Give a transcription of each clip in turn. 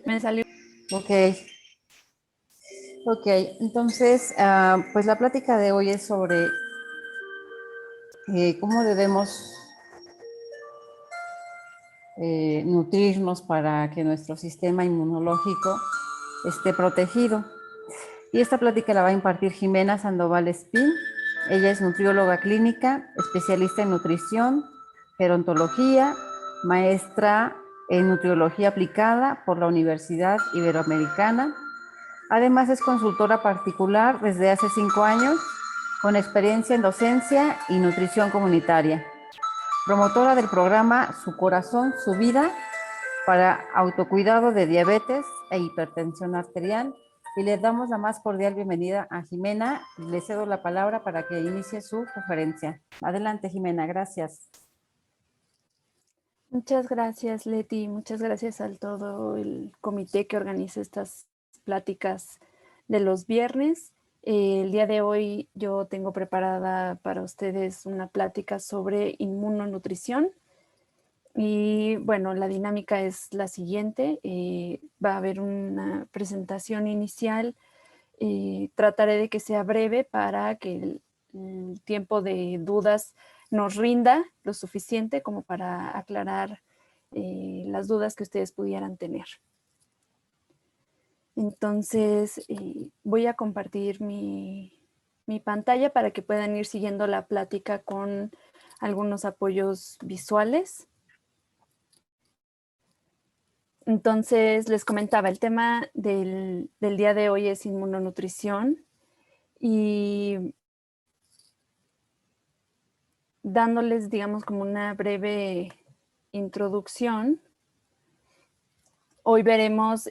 Me salió. Ok, ok. Entonces, pues la plática de hoy es sobre cómo debemos nutrirnos para que nuestro sistema inmunológico esté protegido. Y esta plática la va a impartir Jimena Sandoval Espín. Ella es nutrióloga clínica, especialista en nutrición, gerontología, maestra en nutriología aplicada por la Universidad Iberoamericana. Además es consultora particular desde hace 5 años, con experiencia en docencia y nutrición comunitaria. Promotora del programa Su Corazón, Su Vida, para autocuidado de diabetes e hipertensión arterial. Y le damos la más cordial bienvenida a Jimena. Le cedo la palabra para que inicie su conferencia. Adelante, Jimena, gracias. Muchas gracias, Leti. Muchas gracias a todo el comité que organiza estas pláticas de los viernes. El día de hoy yo tengo preparada para ustedes una plática sobre inmunonutrición. Y bueno, la dinámica es la siguiente. Va a haber una presentación inicial. Trataré de que sea breve para que el tiempo de dudas nos rinda lo suficiente como para aclarar las dudas que ustedes pudieran tener. Entonces, voy a compartir mi pantalla para que puedan ir siguiendo la plática con algunos apoyos visuales. Entonces, les comentaba, el tema del día de hoy es inmunonutrición y dándoles, digamos, como una breve introducción, hoy veremos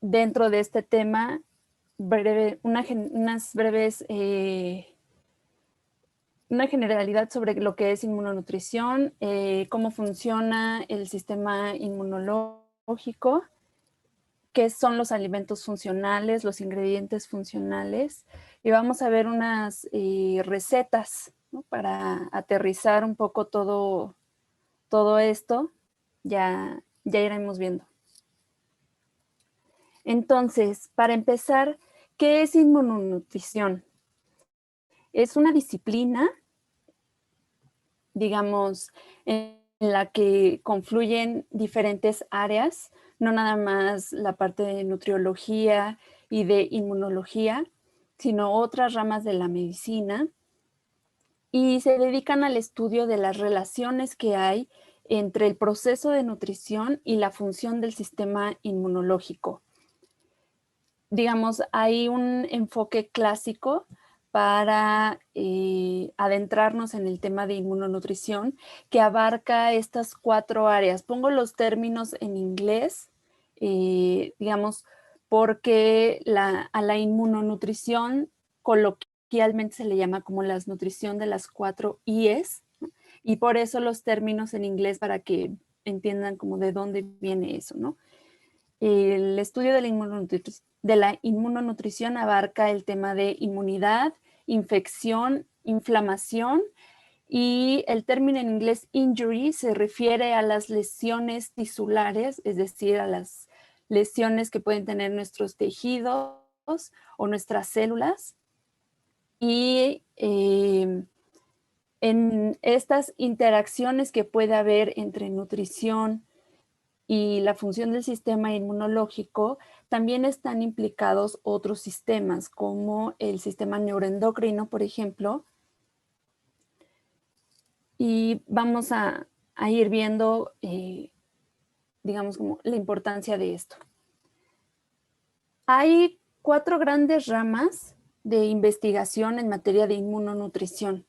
dentro de este tema una generalidad sobre lo que es inmunonutrición, cómo funciona el sistema inmunológico, qué son los alimentos funcionales, los ingredientes funcionales, y vamos a ver unas recetas, ¿no? Para aterrizar un poco todo esto, ya iremos viendo. Entonces, para empezar, ¿qué es inmunonutrición? Es una disciplina, digamos, en la que confluyen diferentes áreas, no nada más la parte de nutriología y de inmunología, sino otras ramas de la medicina, y se dedican al estudio de las relaciones que hay entre el proceso de nutrición y la función del sistema inmunológico. Digamos, hay un enfoque clásico para adentrarnos en el tema de inmunonutrición que abarca estas 4 áreas. Pongo los términos en inglés, digamos, porque a la inmunonutrición coloquialmente se le llama como la nutrición de las 4 I's, ¿no? Y por eso los términos en inglés para que entiendan como de dónde viene eso, ¿no? El estudio de la inmunonutrición abarca el tema de inmunidad, infección, inflamación, y el término en inglés injury se refiere a las lesiones tisulares, es decir, a las lesiones que pueden tener nuestros tejidos o nuestras células. Y en estas interacciones que puede haber entre nutrición y la función del sistema inmunológico, también están implicados otros sistemas, como el sistema neuroendocrino, por ejemplo. Y vamos a ir viendo, digamos, como la importancia de esto. Hay 4 grandes ramas de investigación en materia de inmunonutrición.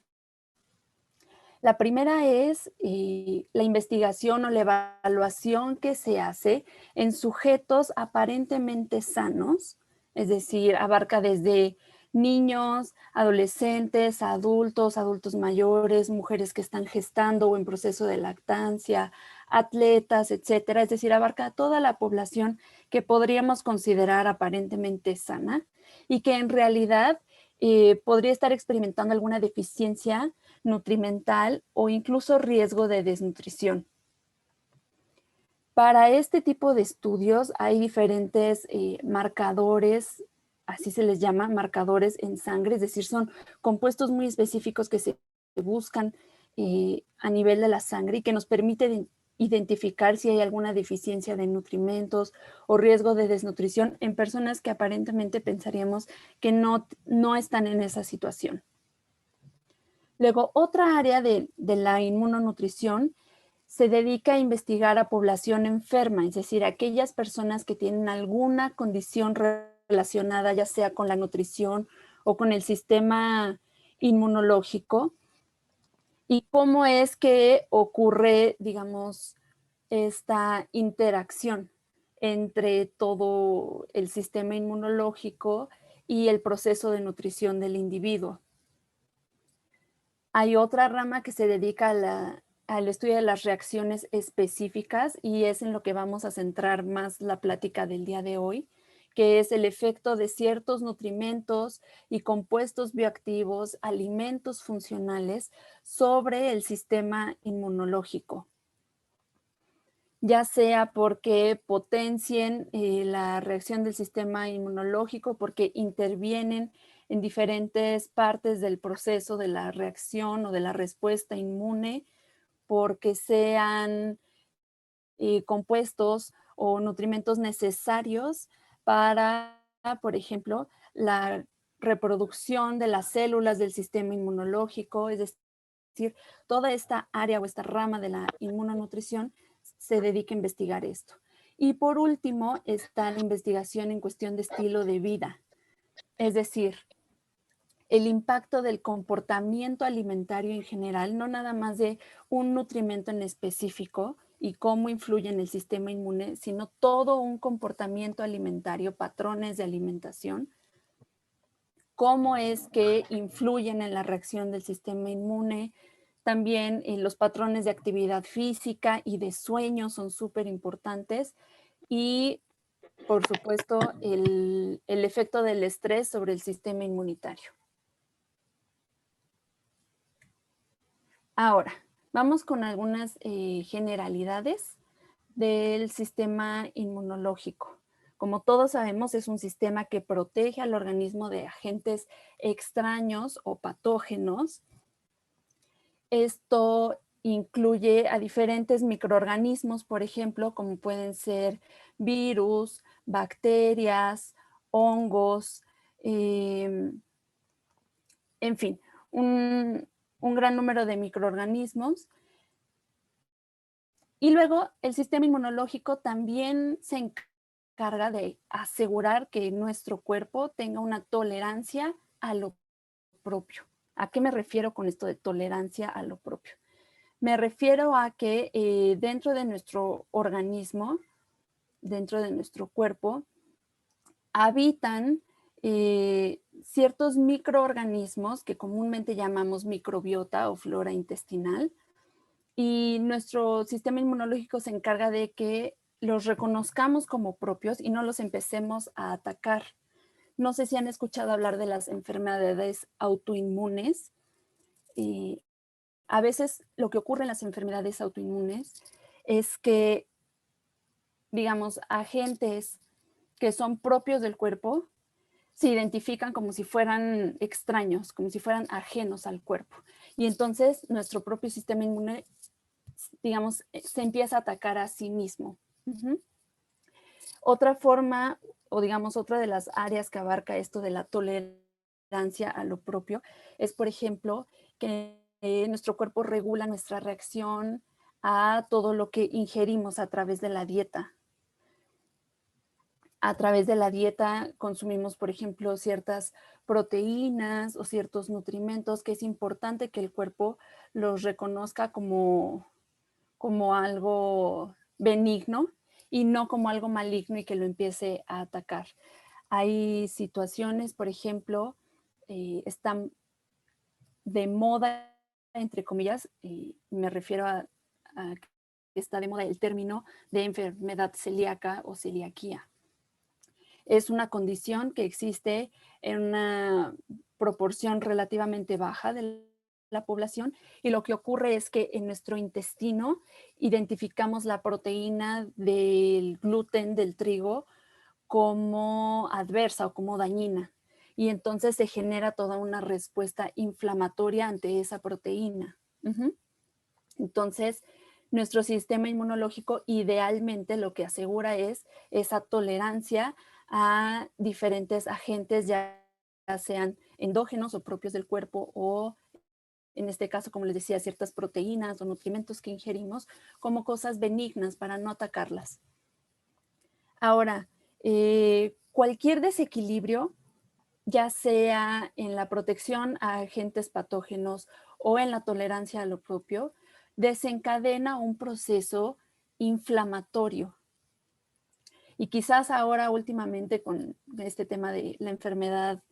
La primera es la investigación o la evaluación que se hace en sujetos aparentemente sanos, es decir, abarca desde niños, adolescentes, adultos mayores, mujeres que están gestando o en proceso de lactancia, atletas, etcétera. Es decir, abarca toda la población que podríamos considerar aparentemente sana y que en realidad podría estar experimentando alguna deficiencia nutrimental o incluso riesgo de desnutrición. Para este tipo de estudios hay diferentes marcadores, así se les llama, marcadores en sangre, es decir, son compuestos muy específicos que se buscan a nivel de la sangre y que nos permite identificar si hay alguna deficiencia de nutrimentos o riesgo de desnutrición en personas que aparentemente pensaríamos que no están en esa situación. Luego, otra área de la inmunonutrición se dedica a investigar a población enferma, es decir, aquellas personas que tienen alguna condición relacionada ya sea con la nutrición o con el sistema inmunológico, y cómo es que ocurre, digamos, esta interacción entre todo el sistema inmunológico y el proceso de nutrición del individuo. Hay otra rama que se dedica al estudio de las reacciones específicas y es en lo que vamos a centrar más la plática del día de hoy, que es el efecto de ciertos nutrimentos y compuestos bioactivos, alimentos funcionales sobre el sistema inmunológico, ya sea porque potencien la reacción del sistema inmunológico, porque intervienen en diferentes partes del proceso de la reacción o de la respuesta inmune, porque sean compuestos o nutrimentos necesarios para, por ejemplo, la reproducción de las células del sistema inmunológico, es decir, toda esta área o esta rama de la inmunonutrición se dedica a investigar esto. Y por último está la investigación en cuestión de estilo de vida, es decir, el impacto del comportamiento alimentario en general, no nada más de un nutrimento en específico y cómo influye en el sistema inmune, sino todo un comportamiento alimentario, patrones de alimentación, cómo es que influyen en la reacción del sistema inmune. También los patrones de actividad física y de sueño son súper importantes. Y, por supuesto, el efecto del estrés sobre el sistema inmunitario. Ahora, vamos con algunas generalidades del sistema inmunológico. Como todos sabemos, es un sistema que protege al organismo de agentes extraños o patógenos. Esto incluye a diferentes microorganismos, por ejemplo, como pueden ser virus, bacterias, hongos, en fin, un gran número de microorganismos. Y luego el sistema inmunológico también se encarga de asegurar que nuestro cuerpo tenga una tolerancia a lo propio. ¿A qué me refiero con esto de tolerancia a lo propio? Me refiero a que dentro de nuestro organismo, dentro de nuestro cuerpo, habitan ciertos microorganismos que comúnmente llamamos microbiota o flora intestinal, y nuestro sistema inmunológico se encarga de que los reconozcamos como propios y no los empecemos a atacar. No sé si han escuchado hablar de las enfermedades autoinmunes. A veces lo que ocurre en las enfermedades autoinmunes es que, digamos, agentes que son propios del cuerpo se identifican como si fueran extraños, como si fueran ajenos al cuerpo. Y entonces nuestro propio sistema inmune, digamos, se empieza a atacar a sí mismo. Otra forma, o digamos, otra de las áreas que abarca esto de la tolerancia a lo propio es, por ejemplo, que nuestro cuerpo regula nuestra reacción a todo lo que ingerimos a través de la dieta. A través de la dieta consumimos, por ejemplo, ciertas proteínas o ciertos nutrimentos que es importante que el cuerpo los reconozca como algo benigno y no como algo maligno y que lo empiece a atacar. Hay situaciones, por ejemplo, están de moda, entre comillas, me refiero a que está de moda el término de enfermedad celíaca o celiaquía. Es una condición que existe en una proporción relativamente baja de la población, y lo que ocurre es que en nuestro intestino identificamos la proteína del gluten del trigo como adversa o como dañina. Y entonces se genera toda una respuesta inflamatoria ante esa proteína. Ujú. Entonces, nuestro sistema inmunológico idealmente lo que asegura es esa tolerancia a diferentes agentes, ya sean endógenos o propios del cuerpo, o en este caso, como les decía, ciertas proteínas o nutrimentos que ingerimos como cosas benignas para no atacarlas. Ahora, cualquier desequilibrio, ya sea en la protección a agentes patógenos o en la tolerancia a lo propio, desencadena un proceso inflamatorio. Y quizás ahora últimamente con este tema de la enfermedad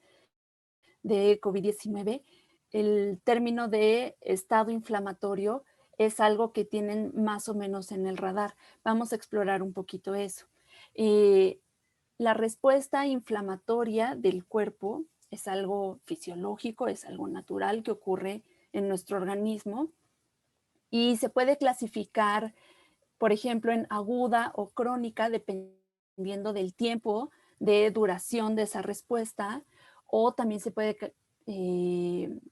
de COVID-19, el término de estado inflamatorio es algo que tienen más o menos en el radar. Vamos a explorar un poquito eso. Eh, la respuesta inflamatoria del cuerpo es algo fisiológico, es algo natural que ocurre en nuestro organismo y se puede clasificar, por ejemplo, en aguda o crónica, dependiendo del tiempo de duración de esa respuesta, o también se puede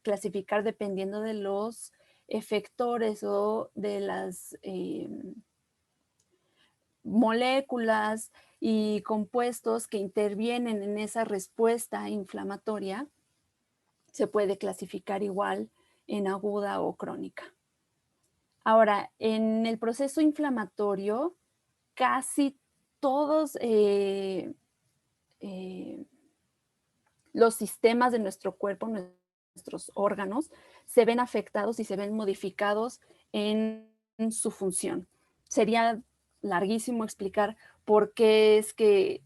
clasificar dependiendo de los efectores o de las moléculas y compuestos que intervienen en esa respuesta inflamatoria. Se puede clasificar igual en aguda o crónica. Ahora, en el proceso inflamatorio, casi todos los sistemas de nuestro cuerpo, nuestros órganos, se ven afectados y se ven modificados en su función. Sería larguísimo explicar por qué es que,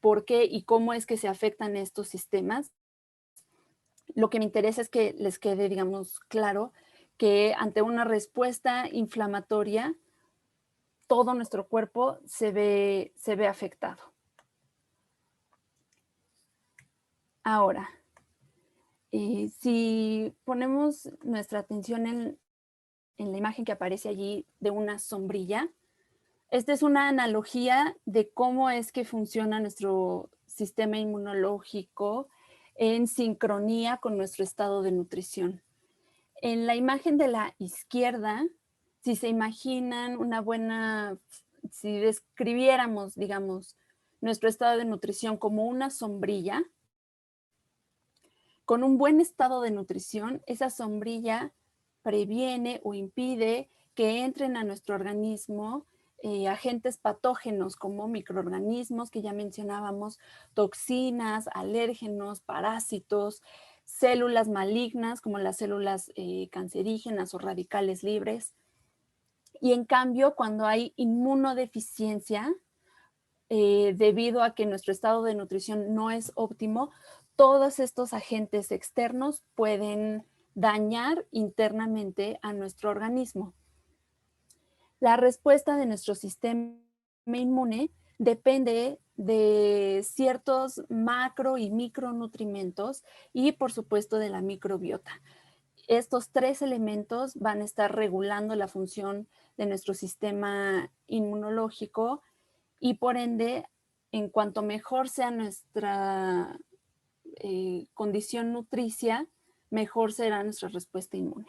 por qué y cómo es que se afectan estos sistemas. Lo que me interesa es que les quede, digamos, claro que ante una respuesta inflamatoria, todo nuestro cuerpo se ve afectado. Ahora, si ponemos nuestra atención en la imagen que aparece allí de una sombrilla, esta es una analogía de cómo es que funciona nuestro sistema inmunológico en sincronía con nuestro estado de nutrición. En la imagen de la izquierda, si se imaginan si describiéramos, digamos, nuestro estado de nutrición como una sombrilla, con un buen estado de nutrición, esa sombrilla previene o impide que entren a nuestro organismo agentes patógenos como microorganismos que ya mencionábamos, toxinas, alérgenos, parásitos, células malignas como las células cancerígenas o radicales libres. Y en cambio, cuando hay inmunodeficiencia, debido a que nuestro estado de nutrición no es óptimo, todos estos agentes externos pueden dañar internamente a nuestro organismo. La respuesta de nuestro sistema inmune depende de ciertos macro y micronutrimentos y, por supuesto, de la microbiota. Estos tres elementos van a estar regulando la función de nuestro sistema inmunológico y, por ende, en cuanto mejor sea nuestra condición nutricia, mejor será nuestra respuesta inmune.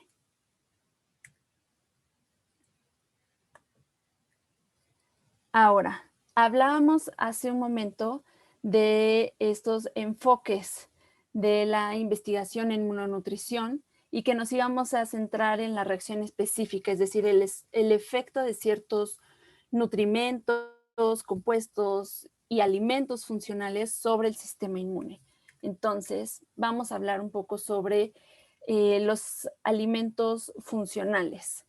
Ahora, hablábamos hace un momento de estos enfoques de la investigación en inmunonutrición y que nos íbamos a centrar en la reacción específica, es decir, el efecto de ciertos nutrimentos, compuestos y alimentos funcionales sobre el sistema inmune. Entonces, vamos a hablar un poco sobre los alimentos funcionales.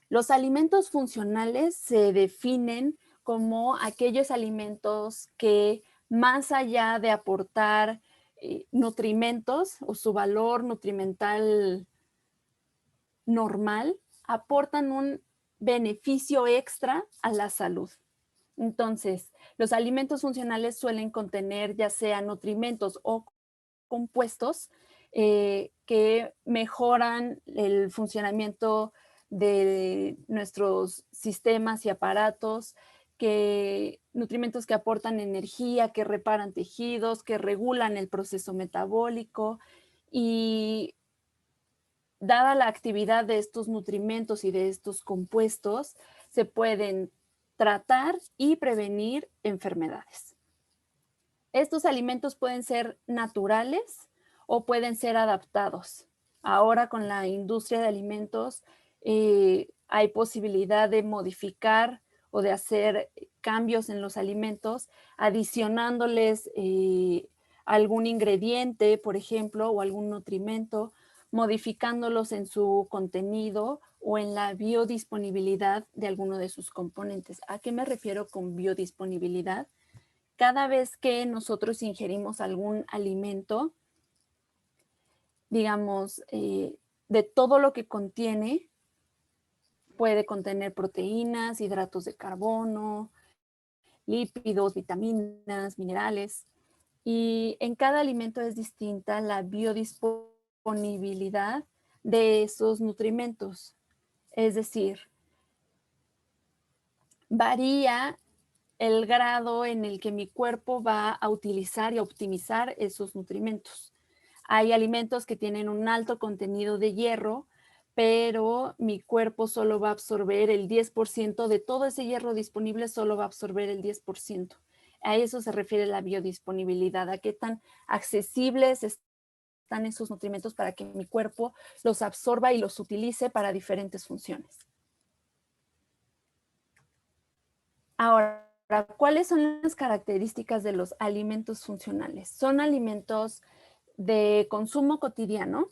Los alimentos funcionales se definen como aquellos alimentos que, más allá de aportar nutrimentos o su valor nutrimental normal, aportan un beneficio extra a la salud. Entonces, los alimentos funcionales suelen contener ya sea nutrimentos o compuestos que mejoran el funcionamiento de nuestros sistemas y aparatos, nutrimentos que aportan energía, que reparan tejidos, que regulan el proceso metabólico y dada la actividad de estos nutrimentos y de estos compuestos, se pueden tratar y prevenir enfermedades. Estos alimentos pueden ser naturales o pueden ser adaptados. Ahora con la industria de alimentos hay posibilidad de modificar o de hacer cambios en los alimentos, adicionándoles algún ingrediente, por ejemplo, o algún nutrimento, modificándolos en su contenido o en la biodisponibilidad de alguno de sus componentes. ¿A qué me refiero con biodisponibilidad? Cada vez que nosotros ingerimos algún alimento, digamos, de todo lo que contiene, puede contener proteínas, hidratos de carbono, lípidos, vitaminas, minerales, y en cada alimento es distinta la biodisponibilidad de esos nutrimentos. Es decir, varía el grado en el que mi cuerpo va a utilizar y optimizar esos nutrimentos. Hay alimentos que tienen un alto contenido de hierro, pero mi cuerpo solo va a absorber el 10% de todo ese hierro disponible, solo va a absorber el 10%. A eso se refiere la biodisponibilidad, a qué tan accesibles están esos nutrimentos para que mi cuerpo los absorba y los utilice para diferentes funciones. Ahora, ¿cuáles son las características de los alimentos funcionales? Son alimentos de consumo cotidiano,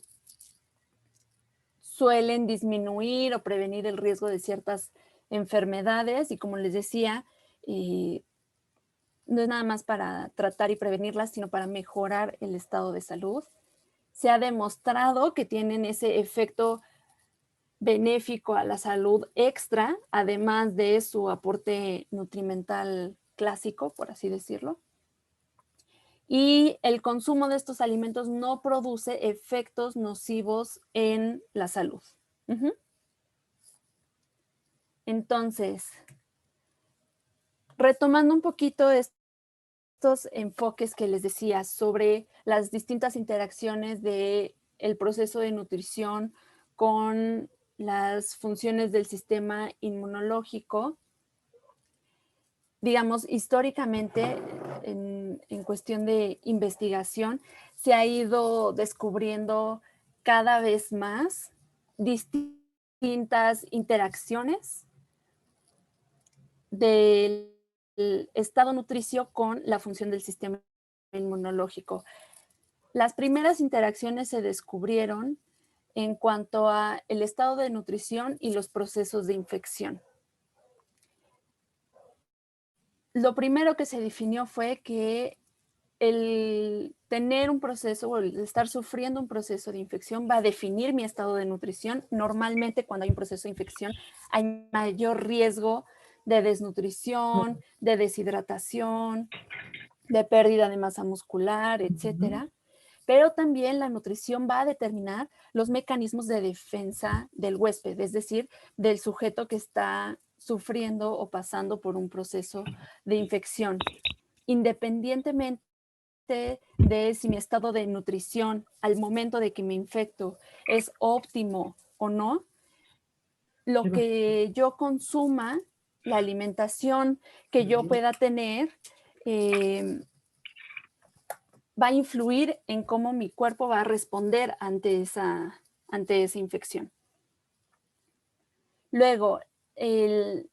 suelen disminuir o prevenir el riesgo de ciertas enfermedades y como les decía, no es nada más para tratar y prevenirlas, sino para mejorar el estado de salud. Se ha demostrado que tienen ese efecto benéfico a la salud extra, además de su aporte nutrimental clásico, por así decirlo. Y el consumo de estos alimentos no produce efectos nocivos en la salud. Entonces, retomando un poquito estos enfoques que les decía sobre las distintas interacciones del proceso de nutrición con las funciones del sistema inmunológico, digamos, históricamente, en cuestión de investigación, se ha ido descubriendo cada vez más distintas interacciones del estado nutricio con la función del sistema inmunológico. Las primeras interacciones se descubrieron en cuanto a el estado de nutrición y los procesos de infección. Lo primero que se definió fue que el tener un proceso o el estar sufriendo un proceso de infección va a definir mi estado de nutrición. Normalmente cuando hay un proceso de infección hay mayor riesgo de desnutrición, de deshidratación, de pérdida de masa muscular, etcétera. Pero también la nutrición va a determinar los mecanismos de defensa del huésped, es decir, del sujeto que está sufriendo o pasando por un proceso de infección. Independientemente de si mi estado de nutrición al momento de que me infecto es óptimo o no, lo que yo consuma, la alimentación que yo pueda tener, va a influir en cómo mi cuerpo va a responder ante esa infección. Luego, el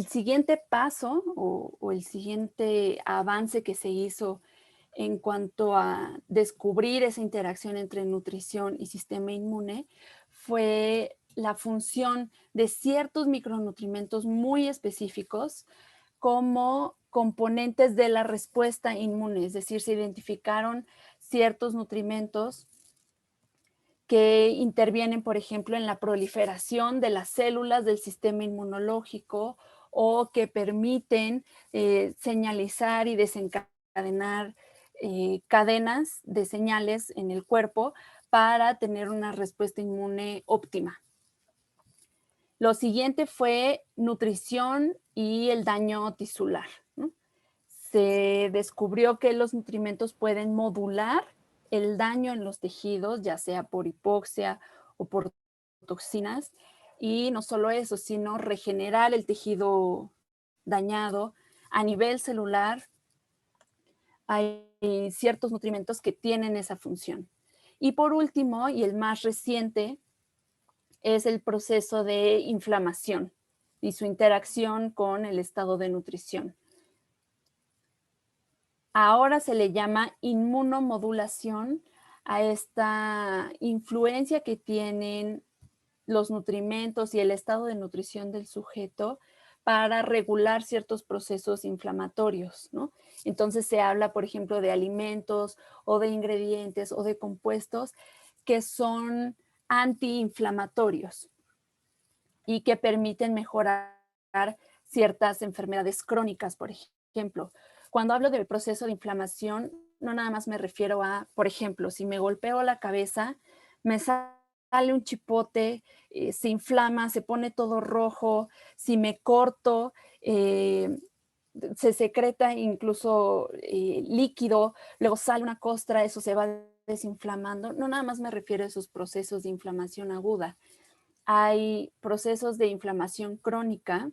siguiente paso o el siguiente avance que se hizo en cuanto a descubrir esa interacción entre nutrición y sistema inmune fue la función de ciertos micronutrientes muy específicos como componentes de la respuesta inmune, es decir, se identificaron ciertos nutrimentos que intervienen, por ejemplo, en la proliferación de las células del sistema inmunológico o que permiten señalizar y desencadenar cadenas de señales en el cuerpo para tener una respuesta inmune óptima. Lo siguiente fue nutrición y el daño tisular, ¿no? Se descubrió que los nutrimentos pueden modular el daño en los tejidos, ya sea por hipoxia o por toxinas, y no solo eso, sino regenerar el tejido dañado a nivel celular. Hay ciertos nutrimentos que tienen esa función. Y por último, y el más reciente, es el proceso de inflamación y su interacción con el estado de nutrición. Ahora se le llama inmunomodulación a esta influencia que tienen los nutrimentos y el estado de nutrición del sujeto para regular ciertos procesos inflamatorios, ¿no? Entonces se habla, por ejemplo, de alimentos o de ingredientes o de compuestos que son antiinflamatorios y que permiten mejorar ciertas enfermedades crónicas, por ejemplo. Cuando hablo del proceso de inflamación, no nada más me refiero a, por ejemplo, si me golpeo la cabeza, me sale un chipote, se inflama, se pone todo rojo, si me corto, se secreta incluso líquido, luego sale una costra, eso se va desinflamando. No nada más me refiero a esos procesos de inflamación aguda. Hay procesos de inflamación crónica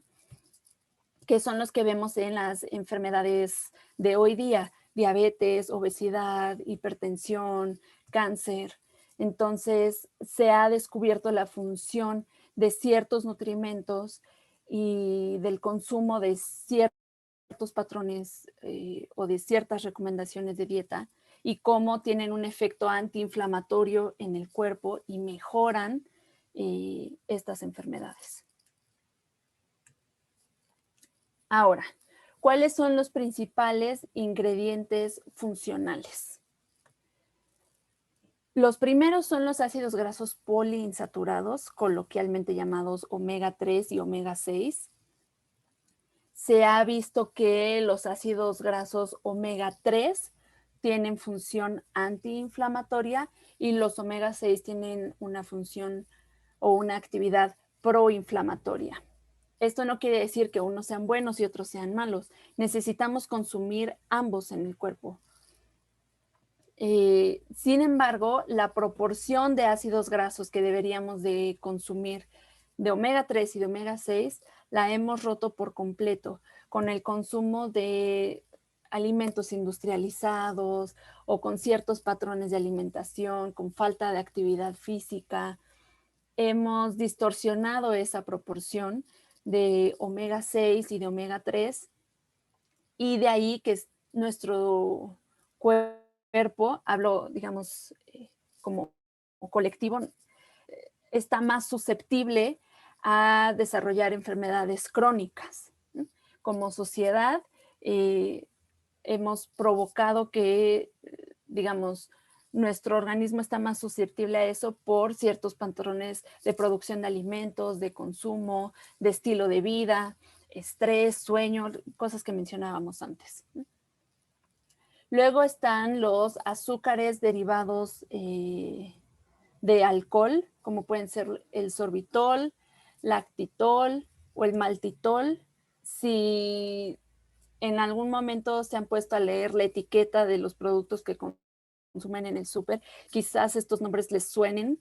que son los que vemos en las enfermedades de hoy día, diabetes, obesidad, hipertensión, cáncer. Entonces, se ha descubierto la función de ciertos nutrimentos y del consumo de ciertos patrones o de ciertas recomendaciones de dieta y cómo tienen un efecto antiinflamatorio en el cuerpo y mejoran estas enfermedades. Ahora, ¿cuáles son los principales ingredientes funcionales? Los primeros son los ácidos grasos poliinsaturados, coloquialmente llamados omega 3 y omega 6. Se ha visto que los ácidos grasos omega 3 tienen función antiinflamatoria y los omega 6 tienen una función o una actividad proinflamatoria. Esto no quiere decir que unos sean buenos y otros sean malos. Necesitamos consumir ambos en el cuerpo. Sin embargo, la proporción de ácidos grasos que deberíamos de consumir de omega 3 y de omega 6 la hemos roto por completo con el consumo de alimentos industrializados o con ciertos patrones de alimentación, con falta de actividad física. Hemos distorsionado esa proporción de omega 6 y de omega 3 y de ahí que nuestro cuerpo, hablo, digamos, como colectivo, está más susceptible a desarrollar enfermedades crónicas, ¿no? Como sociedad, hemos provocado que, digamos, nuestro organismo está más susceptible a eso por ciertos patrones de producción de alimentos, de consumo, de estilo de vida, estrés, sueño, cosas que mencionábamos antes. Luego están los azúcares derivados de alcohol, como pueden ser el sorbitol, lactitol o el maltitol. Si en algún momento se han puesto a leer la etiqueta de los productos que consumen en el súper, quizás estos nombres les suenen,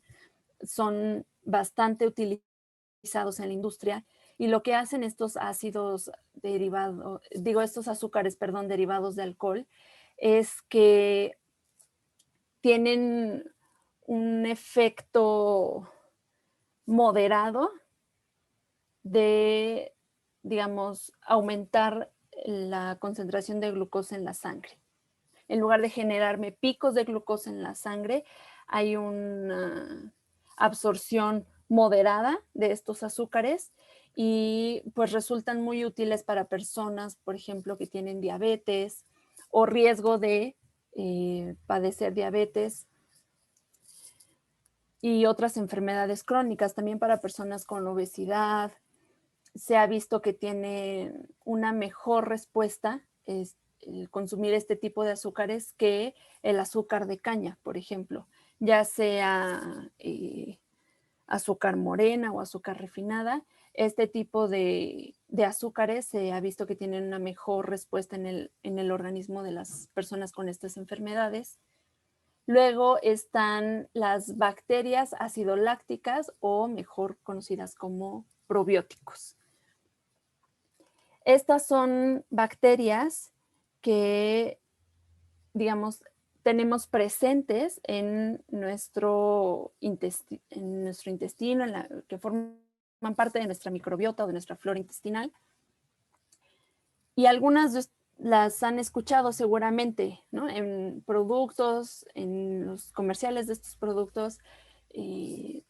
son bastante utilizados en la industria y lo que hacen estos ácidos derivados, digo, estos azúcares, perdón, derivados de alcohol, es que tienen un efecto moderado de, digamos, aumentar la concentración de glucosa en la sangre. En lugar de generarme picos de glucosa en la sangre, hay una absorción moderada de estos azúcares y pues resultan muy útiles para personas, por ejemplo, que tienen diabetes o riesgo de padecer diabetes y otras enfermedades crónicas, también para personas con obesidad. Se ha visto que tiene una mejor respuesta el consumir este tipo de azúcares que el azúcar de caña, por ejemplo, ya sea azúcar morena o azúcar refinada. Este tipo de azúcares se ha visto que tienen una mejor respuesta en el organismo de las personas con estas enfermedades. Luego están las bacterias acidolácticas o mejor conocidas como probióticos. Estas son bacterias que, digamos, tenemos presentes en nuestro intestino, que forman parte de nuestra microbiota o de nuestra flora intestinal. Y algunas las han escuchado seguramente, ¿no? En productos, en los comerciales de estos productos,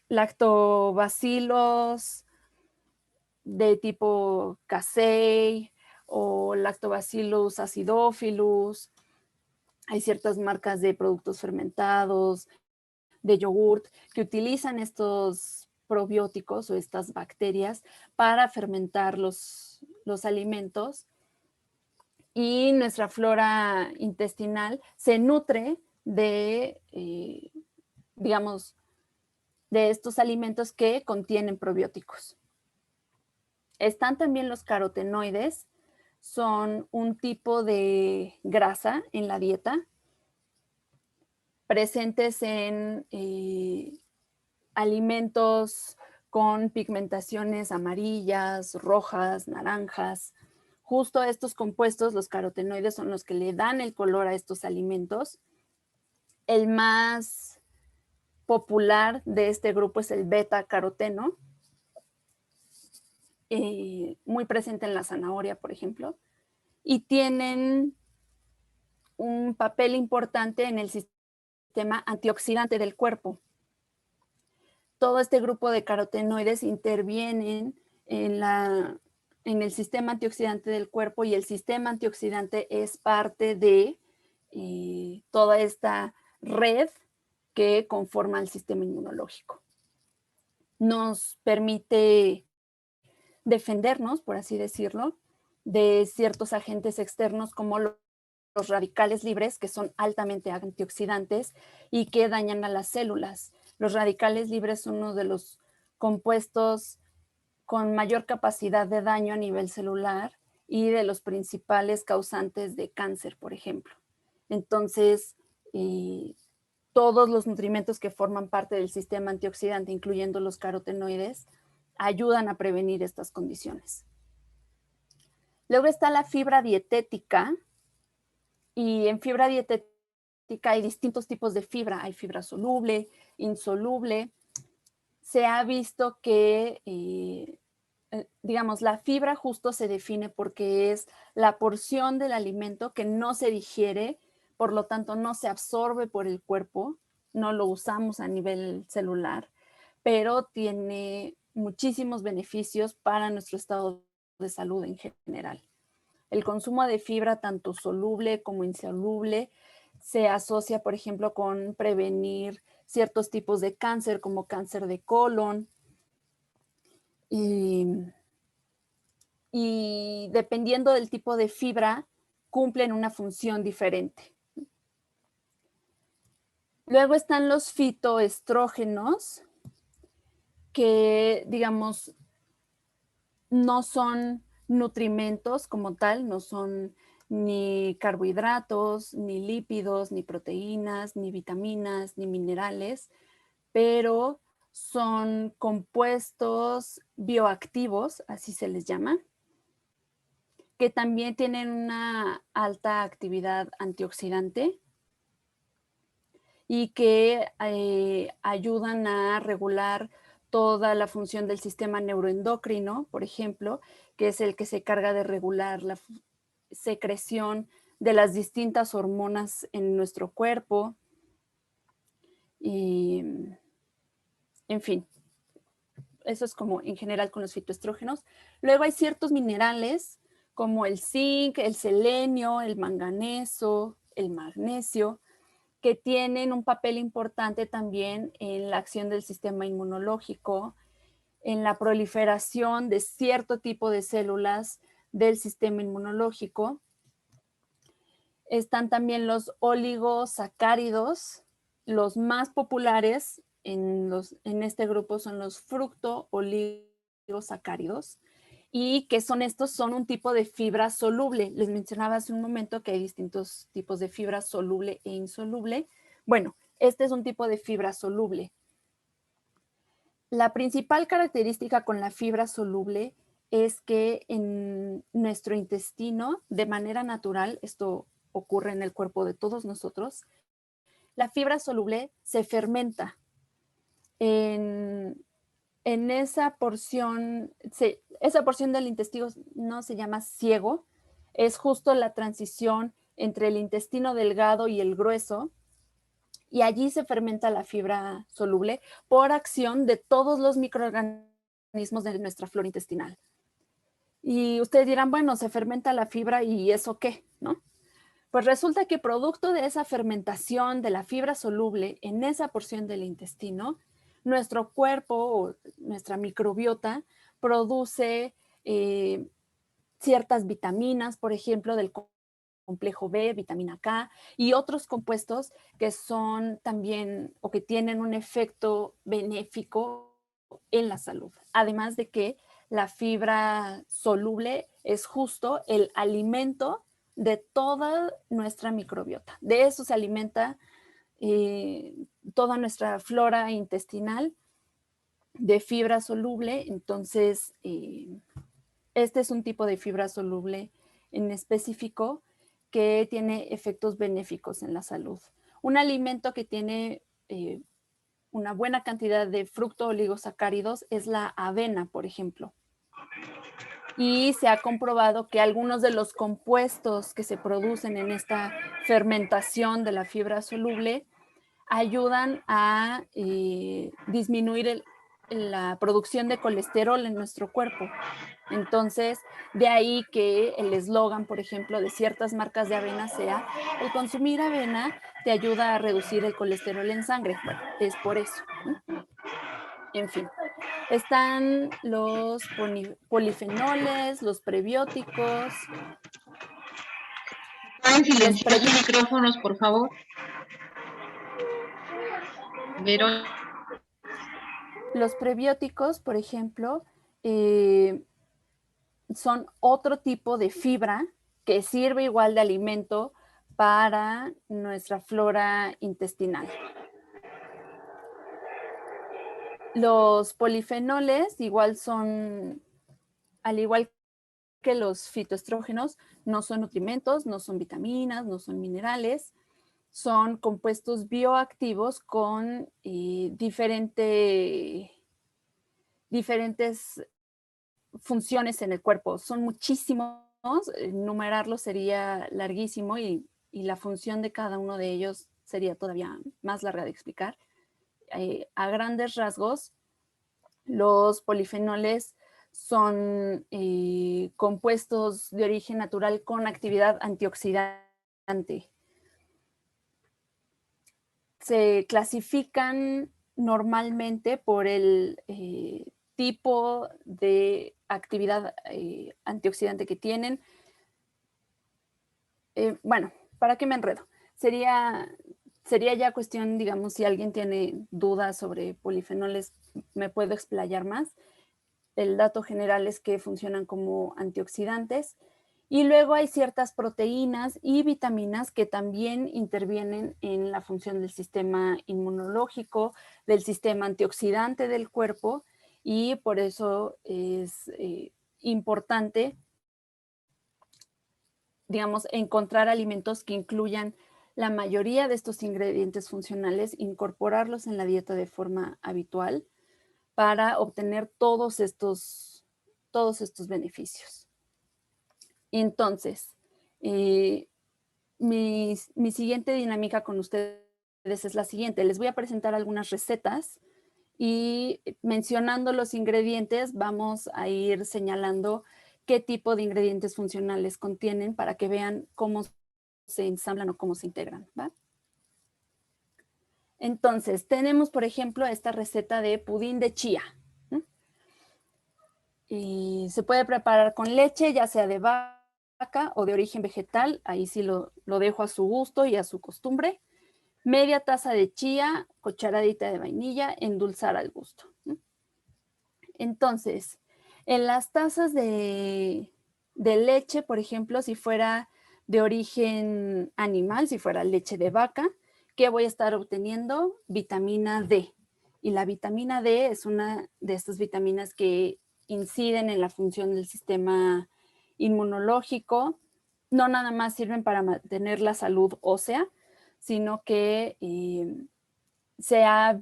lactobacilos de tipo casei o lactobacillus acidophilus. Hay ciertas marcas de productos fermentados, de yogurt, que utilizan estos probióticos o estas bacterias para fermentar los alimentos, y nuestra flora intestinal se nutre de, digamos, de estos alimentos que contienen probióticos. Están también los carotenoides, son un tipo de grasa en la dieta, presentes en alimentos con pigmentaciones amarillas, rojas, naranjas. Justo estos compuestos, los carotenoides, son los que le dan el color a estos alimentos. El más popular de este grupo es el beta-caroteno, muy presente en la zanahoria, por ejemplo, y tienen un papel importante en el sistema antioxidante del cuerpo. Todo este grupo de carotenoides intervienen en el sistema antioxidante del cuerpo, y el sistema antioxidante es parte de toda esta red que conforma el sistema inmunológico. Nos permite defendernos, por así decirlo, de ciertos agentes externos como los radicales libres, que son altamente antioxidantes y que dañan a las células. Los radicales libres son uno de los compuestos con mayor capacidad de daño a nivel celular y de los principales causantes de cáncer, por ejemplo. Entonces, todos los nutrimentos que forman parte del sistema antioxidante, incluyendo los carotenoides, ayudan a prevenir estas condiciones. Luego está la fibra dietética, y en fibra dietética hay distintos tipos de fibra. Hay fibra soluble, insoluble. Se ha visto que, digamos, la fibra justo se define porque es la porción del alimento que no se digiere, por lo tanto no se absorbe por el cuerpo, no lo usamos a nivel celular, pero tiene muchísimos beneficios para nuestro estado de salud en general. El consumo de fibra, tanto soluble como insoluble, se asocia, por ejemplo, con prevenir ciertos tipos de cáncer, como cáncer de colon. Y dependiendo del tipo de fibra, cumplen una función diferente. Luego están los fitoestrógenos, que, digamos, no son nutrimentos como tal, no son ni carbohidratos, ni lípidos, ni proteínas, ni vitaminas, ni minerales, pero son compuestos bioactivos, así se les llama, que también tienen una alta actividad antioxidante y que ayudan a regular toda la función del sistema neuroendocrino, por ejemplo, que es el que se encarga de regular la secreción de las distintas hormonas en nuestro cuerpo. Y, en fin, eso es como en general con los fitoestrógenos. Luego hay ciertos minerales como el zinc, el selenio, el manganeso, el magnesio, que tienen un papel importante también en la acción del sistema inmunológico, en la proliferación de cierto tipo de células del sistema inmunológico. Están también los oligosacáridos, los más populares en este grupo son los fructooligosacáridos. ¿Y qué son estos? Son un tipo de fibra soluble. Les mencionaba hace un momento que hay distintos tipos de fibra soluble e insoluble. Bueno, este es un tipo de fibra soluble. La principal característica con la fibra soluble es que en nuestro intestino, de manera natural, esto ocurre en el cuerpo de todos nosotros, la fibra soluble se fermenta. En esa porción del intestino no se llama ciego, es justo la transición entre el intestino delgado y el grueso, y allí se fermenta la fibra soluble por acción de todos los microorganismos de nuestra flora intestinal. Y ustedes dirán, bueno, se fermenta la fibra y ¿eso qué? ¿No? Pues resulta que producto de esa fermentación de la fibra soluble en esa porción del intestino, nuestro cuerpo o nuestra microbiota produce ciertas vitaminas, por ejemplo, del complejo B, vitamina K y otros compuestos que son también o que tienen un efecto benéfico en la salud. Además de que la fibra soluble es justo el alimento de toda nuestra microbiota. De eso se alimenta toda nuestra flora intestinal de fibra soluble. Entonces, este es un tipo de fibra soluble en específico que tiene efectos benéficos en la salud. Un alimento que tiene una buena cantidad de fructooligosacáridos es la avena, por ejemplo. Y se ha comprobado que algunos de los compuestos que se producen en esta fermentación de la fibra soluble ayudan a disminuir la producción de colesterol en nuestro cuerpo. Entonces, de ahí que el eslogan, por ejemplo, de ciertas marcas de avena sea, el consumir avena te ayuda a reducir el colesterol en sangre. Bueno, es por eso, ¿no? En fin, están los polifenoles, los prebióticos. ¿Pueden silenciar sus micrófonos, por favor? Los prebióticos, por ejemplo, son otro tipo de fibra que sirve igual de alimento para nuestra flora intestinal. Los polifenoles igual son, al igual que los fitoestrógenos, no son nutrimentos, no son vitaminas, no son minerales, son compuestos bioactivos con diferentes funciones en el cuerpo. Son muchísimos, enumerarlos sería larguísimo y la función de cada uno de ellos sería todavía más larga de explicar. A grandes rasgos, los polifenoles son compuestos de origen natural con actividad antioxidante. Se clasifican normalmente por el tipo de actividad antioxidante que tienen. Bueno, ¿para qué me enredo? Sería ya cuestión, digamos, si alguien tiene dudas sobre polifenoles, me puedo explayar más. El dato general es que funcionan como antioxidantes. Y luego hay ciertas proteínas y vitaminas que también intervienen en la función del sistema inmunológico, del sistema antioxidante del cuerpo, y por eso es importante, digamos, encontrar alimentos que incluyan la mayoría de estos ingredientes funcionales, incorporarlos en la dieta de forma habitual para obtener todos estos beneficios. Entonces, mi siguiente dinámica con ustedes es la siguiente. Les voy a presentar algunas recetas y mencionando los ingredientes vamos a ir señalando qué tipo de ingredientes funcionales contienen para que vean cómo se ensamblan o cómo se integran, ¿va? Entonces, tenemos, por ejemplo, esta receta de pudín de chía. Y se puede preparar con leche, ya sea de vaca o de origen vegetal. Ahí sí lo dejo a su gusto y a su costumbre. media taza de chía, cucharadita de vainilla, endulzar al gusto. Entonces, en las tazas de leche, por ejemplo, si fuera de origen animal, si fuera leche de vaca, ¿qué voy a estar obteniendo? Vitamina D. Y la vitamina D es una de estas vitaminas que inciden en la función del sistema inmunológico. No nada más sirven para mantener la salud ósea, sino que se ha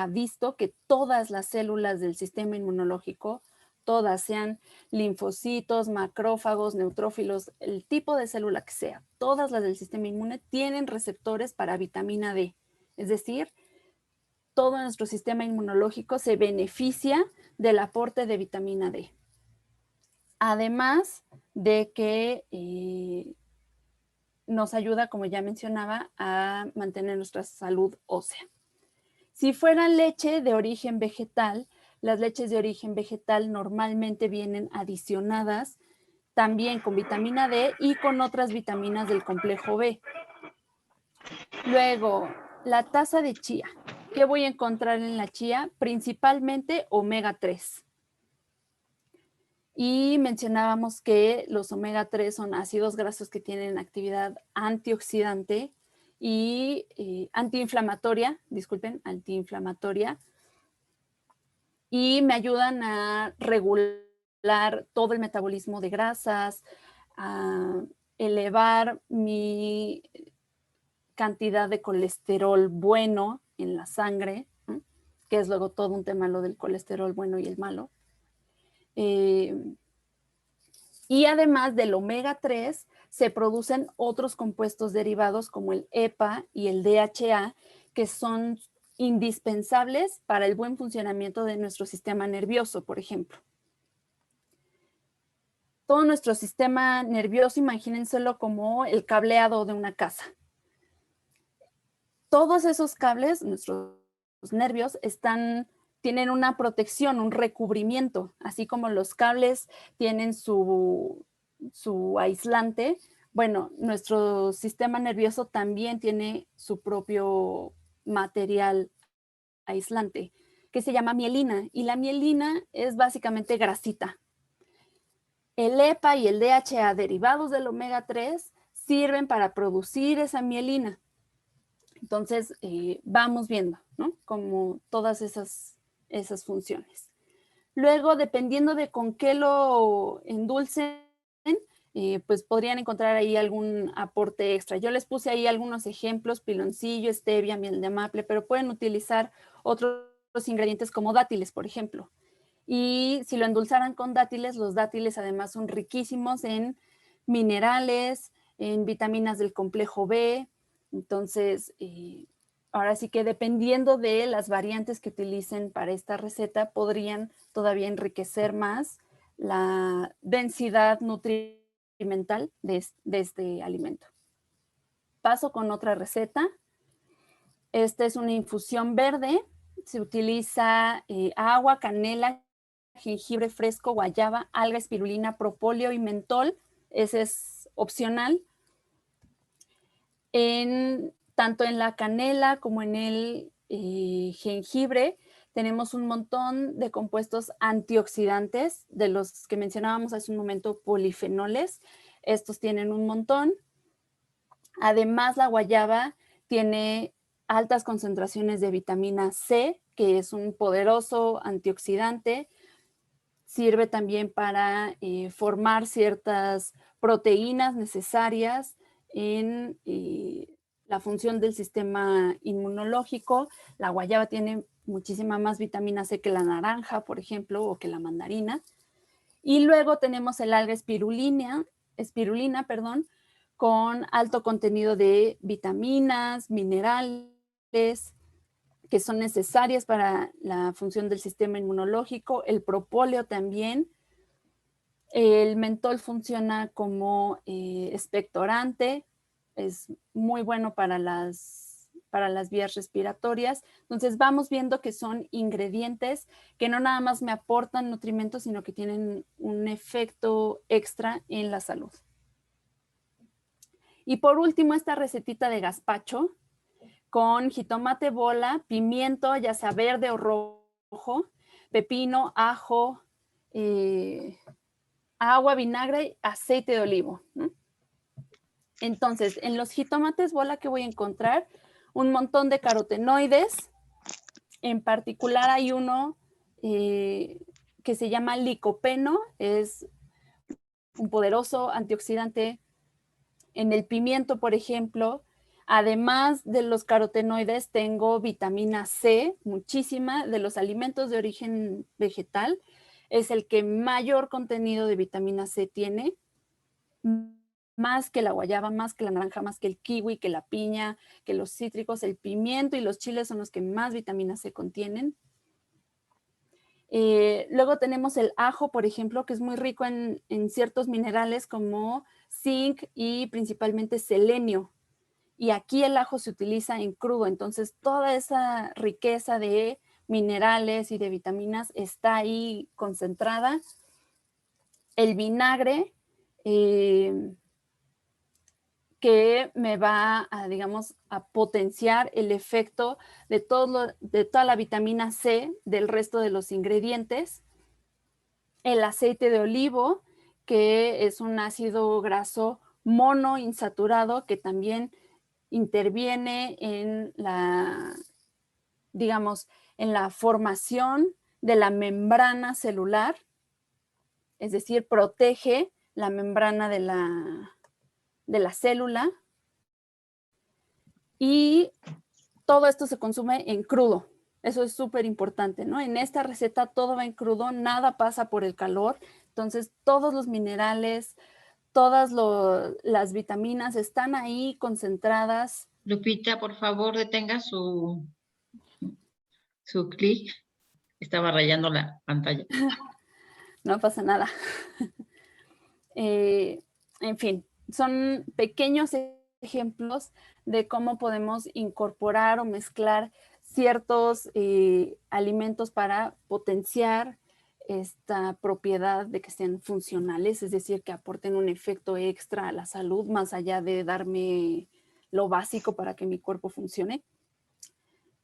visto que todas las células del sistema inmunológico, todas sean linfocitos, macrófagos, neutrófilos, el tipo de célula que sea, todas las del sistema inmune tienen receptores para vitamina D. Es decir, todo nuestro sistema inmunológico se beneficia del aporte de vitamina D. Además de que nos ayuda, como ya mencionaba, a mantener nuestra salud ósea. Si fuera leche de origen vegetal, las leches de origen vegetal normalmente vienen adicionadas también con vitamina D y con otras vitaminas del complejo B. Luego, la taza de chía. ¿Qué voy a encontrar en la chía? Principalmente omega 3. Y mencionábamos que los omega 3 son ácidos grasos que tienen actividad antioxidante y antiinflamatoria, y me ayudan a regular todo el metabolismo de grasas, a elevar mi cantidad de colesterol bueno en la sangre, ¿no? Que es luego todo un tema lo del colesterol bueno y el malo. Y además del omega 3, se producen otros compuestos derivados como el EPA y el DHA, que son indispensables para el buen funcionamiento de nuestro sistema nervioso, por ejemplo. Todo nuestro sistema nervioso, imagínenselo como el cableado de una casa. Todos esos cables, nuestros nervios, tienen una protección, un recubrimiento, así como los cables tienen su aislante. Bueno, nuestro sistema nervioso también tiene su propio material aislante, que se llama mielina, y la mielina es básicamente grasita. El EPA y el DHA derivados del omega 3 sirven para producir esa mielina. Entonces, vamos viendo, ¿no? Como todas esas funciones. Luego, dependiendo de con qué lo endulcen, pues podrían encontrar ahí algún aporte extra. Yo les puse ahí algunos ejemplos, piloncillo, stevia, miel de maple, pero pueden utilizar otros ingredientes como dátiles, por ejemplo. Y si lo endulzaran con dátiles, los dátiles además son riquísimos en minerales, en vitaminas del complejo B. Entonces, ahora sí que dependiendo de las variantes que utilicen para esta receta, podrían todavía enriquecer más la densidad nutrimental de este alimento. Paso con otra receta. Esta es una infusión verde. Se utiliza agua, canela, jengibre fresco, guayaba, alga, espirulina, propóleo y mentol. Ese es opcional. Tanto en la canela como en el jengibre tenemos un montón de compuestos antioxidantes, de los que mencionábamos hace un momento, polifenoles. Estos tienen un montón. Además, la guayaba tiene altas concentraciones de vitamina C, que es un poderoso antioxidante. Sirve también para formar ciertas proteínas necesarias en la función del sistema inmunológico. La guayaba tiene muchísima más vitamina C que la naranja, por ejemplo, o que la mandarina. Y luego tenemos el alga espirulina, con alto contenido de vitaminas, minerales, que son necesarias para la función del sistema inmunológico. El propóleo también. El mentol funciona como expectorante, es muy bueno para las vías respiratorias. Entonces vamos viendo que son ingredientes que no nada más me aportan nutrimentos, sino que tienen un efecto extra en la salud. Y por último, esta recetita de gazpacho. con jitomate bola, pimiento, ya sea verde o rojo, pepino, ajo, agua, vinagre, aceite de olivo, ¿no? Entonces, en los jitomates bola, ¿qué voy a encontrar? Un montón de carotenoides. En particular hay uno que se llama licopeno, es un poderoso antioxidante. En el pimiento, por ejemplo, además de los carotenoides, tengo vitamina C, muchísima, de los alimentos de origen vegetal. Es el que mayor contenido de vitamina C tiene, más que la guayaba, más que la naranja, más que el kiwi, que la piña, que los cítricos. El pimiento y los chiles son los que más vitamina C contienen. Luego tenemos el ajo, por ejemplo, que es muy rico en ciertos minerales como zinc y principalmente selenio. Y aquí el ajo se utiliza en crudo, entonces toda esa riqueza de minerales y de vitaminas está ahí concentrada. El vinagre, que me va a, digamos, a potenciar el efecto de toda la vitamina C del resto de los ingredientes. El aceite de olivo, que es un ácido graso monoinsaturado que también interviene en la, digamos, en la formación de la membrana celular, es decir, protege la membrana de la célula, y todo esto se consume en crudo. Eso es súper importante, ¿no? En esta receta todo va en crudo, nada pasa por el calor, entonces todos los minerales, todas las vitaminas están ahí concentradas. Lupita, por favor, detenga su clic. Estaba rayando la pantalla. No pasa nada. En fin, son pequeños ejemplos de cómo podemos incorporar o mezclar ciertos alimentos para potenciar esta propiedad de que sean funcionales, es decir, que aporten un efecto extra a la salud, más allá de darme lo básico para que mi cuerpo funcione.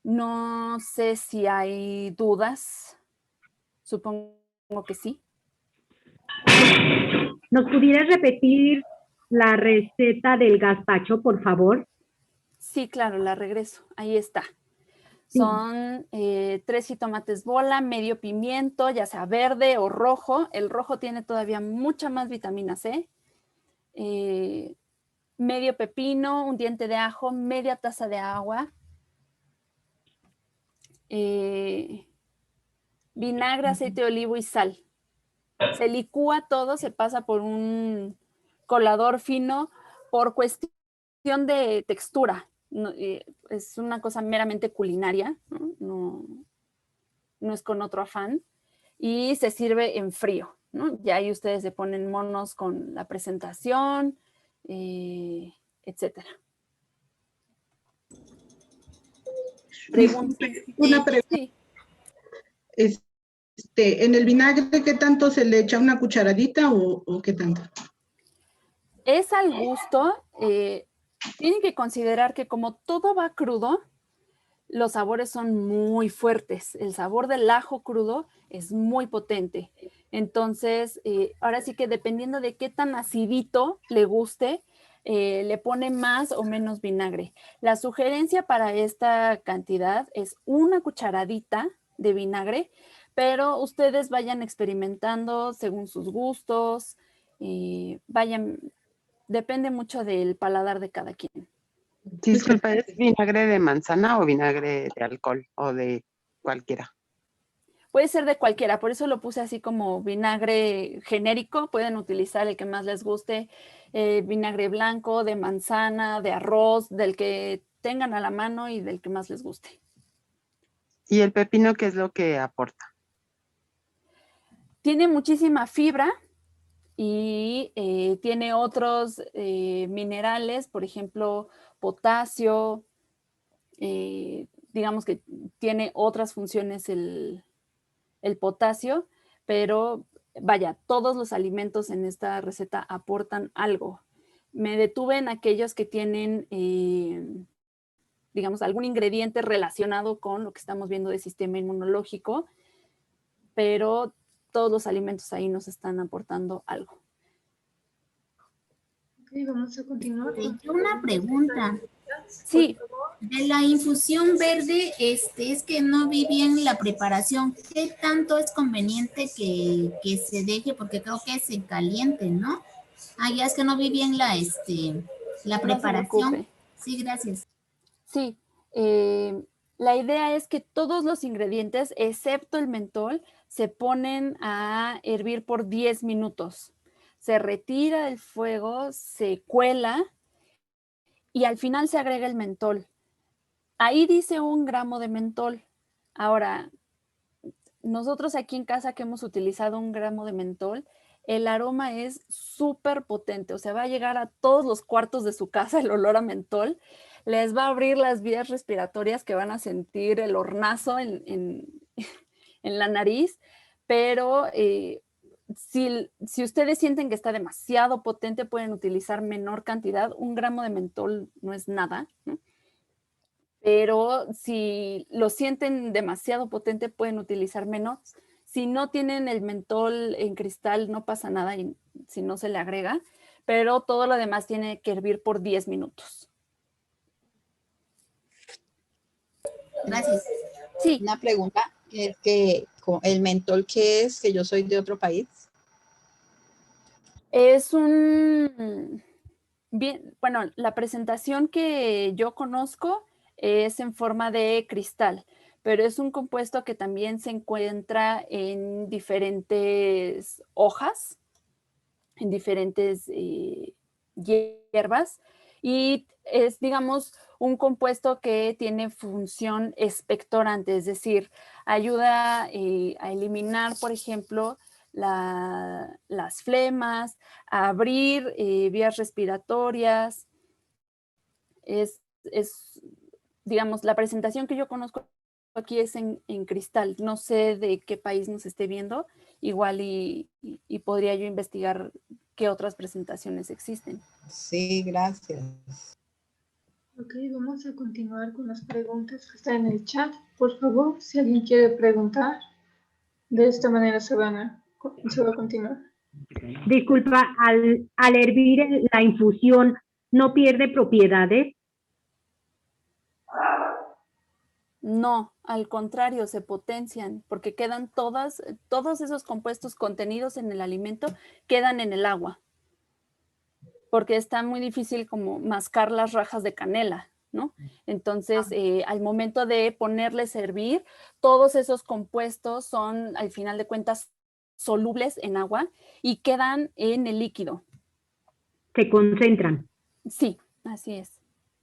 No sé si hay dudas. Supongo que sí. ¿Nos pudieras repetir la receta del gazpacho, por favor? Sí, claro, la regreso. Ahí está. Sí. Son 3 jitomates bola, medio pimiento, ya sea verde o rojo. El rojo tiene todavía mucha más vitamina C. Medio pepino, un diente de ajo, media taza de agua. Vinagre, aceite de olivo y sal. Se licúa todo, se pasa por un colador fino por cuestión de textura. No, es una cosa meramente culinaria, ¿no? No es con otro afán. Y se sirve en frío, ¿no? Ya ahí ustedes se ponen monos con la presentación, etcétera. Preguntas. Una pregunta. Sí. En el vinagre, ¿qué tanto se le echa? ¿Una cucharadita o qué tanto? Es al gusto. Tienen que considerar que como todo va crudo, los sabores son muy fuertes. El sabor del ajo crudo es muy potente. Entonces, ahora sí que dependiendo de qué tan acidito le guste, le pone más o menos vinagre. La sugerencia para esta cantidad es una cucharadita de vinagre, pero ustedes vayan experimentando según sus gustos, depende mucho del paladar de cada quien. Disculpa, ¿es vinagre de manzana o vinagre de alcohol o de cualquiera? Puede ser de cualquiera, por eso lo puse así como vinagre genérico. Pueden utilizar el que más les guste, vinagre blanco, de manzana, de arroz, del que tengan a la mano y del que más les guste. ¿Y el pepino qué es lo que aporta? Tiene muchísima fibra y tiene otros minerales, por ejemplo, potasio. Digamos que tiene otras funciones el potasio, pero vaya, todos los alimentos en esta receta aportan algo. Me detuve en aquellos que tienen, digamos, algún ingrediente relacionado con lo que estamos viendo de sistema inmunológico, pero todos los alimentos ahí nos están aportando algo. Ok, vamos a continuar. Yo una pregunta. Sí. De la infusión verde, es que no vi bien la preparación. ¿Qué tanto es conveniente que se deje? Porque creo que es en caliente, ¿no? Ah, ya es que no vi bien la No se preparación. preocupe. Sí, gracias. Sí, la idea es que todos los ingredientes, excepto el mentol, se ponen a hervir por 10 minutos. Se retira del fuego, se cuela y al final se agrega el mentol. Ahí dice 1 gramo de mentol. Ahora, nosotros aquí en casa que hemos utilizado 1 gramo de mentol, el aroma es súper potente, o sea, va a llegar a todos los cuartos de su casa el olor a mentol, les va a abrir las vías respiratorias que van a sentir el hornazo en la nariz, pero si ustedes sienten que está demasiado potente, pueden utilizar menor cantidad. 1 gramo de mentol no es nada, ¿no? Pero si lo sienten demasiado potente, pueden utilizar menos. Si no tienen el mentol en cristal, no pasa nada si no se le agrega, pero todo lo demás tiene que hervir por 10 minutos. Gracias. Sí, Una pregunta es que el mentol, ¿qué es? Que yo soy de otro país. es bueno, la presentación que yo conozco es en forma de cristal, pero es un compuesto que también se encuentra en diferentes hojas, en diferentes hierbas, y es, digamos, un compuesto que tiene función expectorante, es decir, ayuda a eliminar, por ejemplo, las flemas, a abrir vías respiratorias. Es, digamos, la presentación que yo conozco aquí es en cristal. No sé de qué país nos esté viendo, igual y podría yo investigar qué otras presentaciones existen. Sí, gracias. Ok, vamos a continuar con las preguntas que están en el chat. Por favor, si alguien quiere preguntar, de esta manera se va a continuar. Disculpa, al hervir la infusión, ¿no pierde propiedades? No, al contrario, se potencian porque quedan todos esos compuestos contenidos en el alimento quedan en el agua. Porque está muy difícil como mascar las rajas de canela, ¿no? Entonces, al momento de ponerles a hervir, todos esos compuestos son, al final de cuentas, solubles en agua y quedan en el líquido. Se concentran. Sí, así es.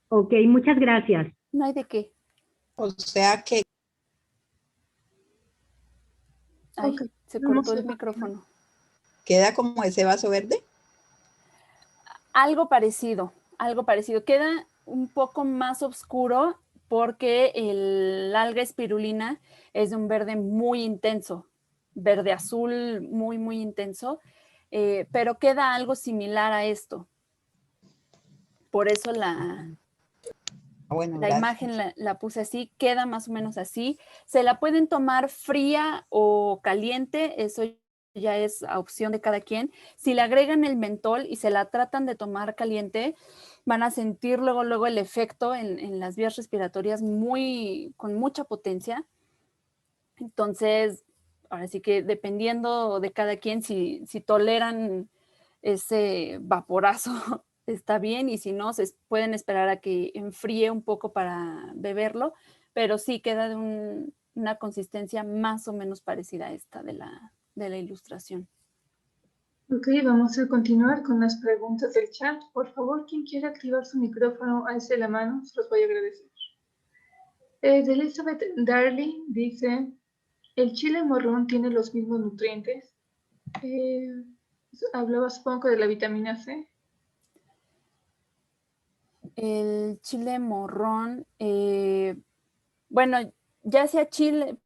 Ok, muchas gracias. No hay de qué. O sea que Ay, Ok, se vamos cortó a el micrófono. queda como ese vaso verde. Algo parecido. Queda un poco más oscuro porque el alga espirulina es de un verde muy intenso, verde azul muy, muy intenso, pero queda algo similar a esto. Por eso Bueno, la gracias. imagen la puse así, queda más o menos así. Se la pueden tomar fría o caliente, eso ya es a opción de cada quien. Si le agregan el mentol y se la tratan de tomar caliente, van a sentir luego el efecto en las vías respiratorias con mucha potencia. Entonces, ahora sí que dependiendo de cada quien, si toleran ese vaporazo, está bien, y si no, se pueden esperar a que enfríe un poco para beberlo, pero sí queda de una consistencia más o menos parecida a esta de la ilustración. Ok, vamos a continuar con las preguntas del chat. Por favor, quien quiera activar su micrófono, alce la mano, se los voy a agradecer. De Elizabeth Darley dice, ¿el chile morrón tiene los mismos nutrientes? Hablaba, supongo, de la vitamina C. El chile morrón, bueno, ya sea chile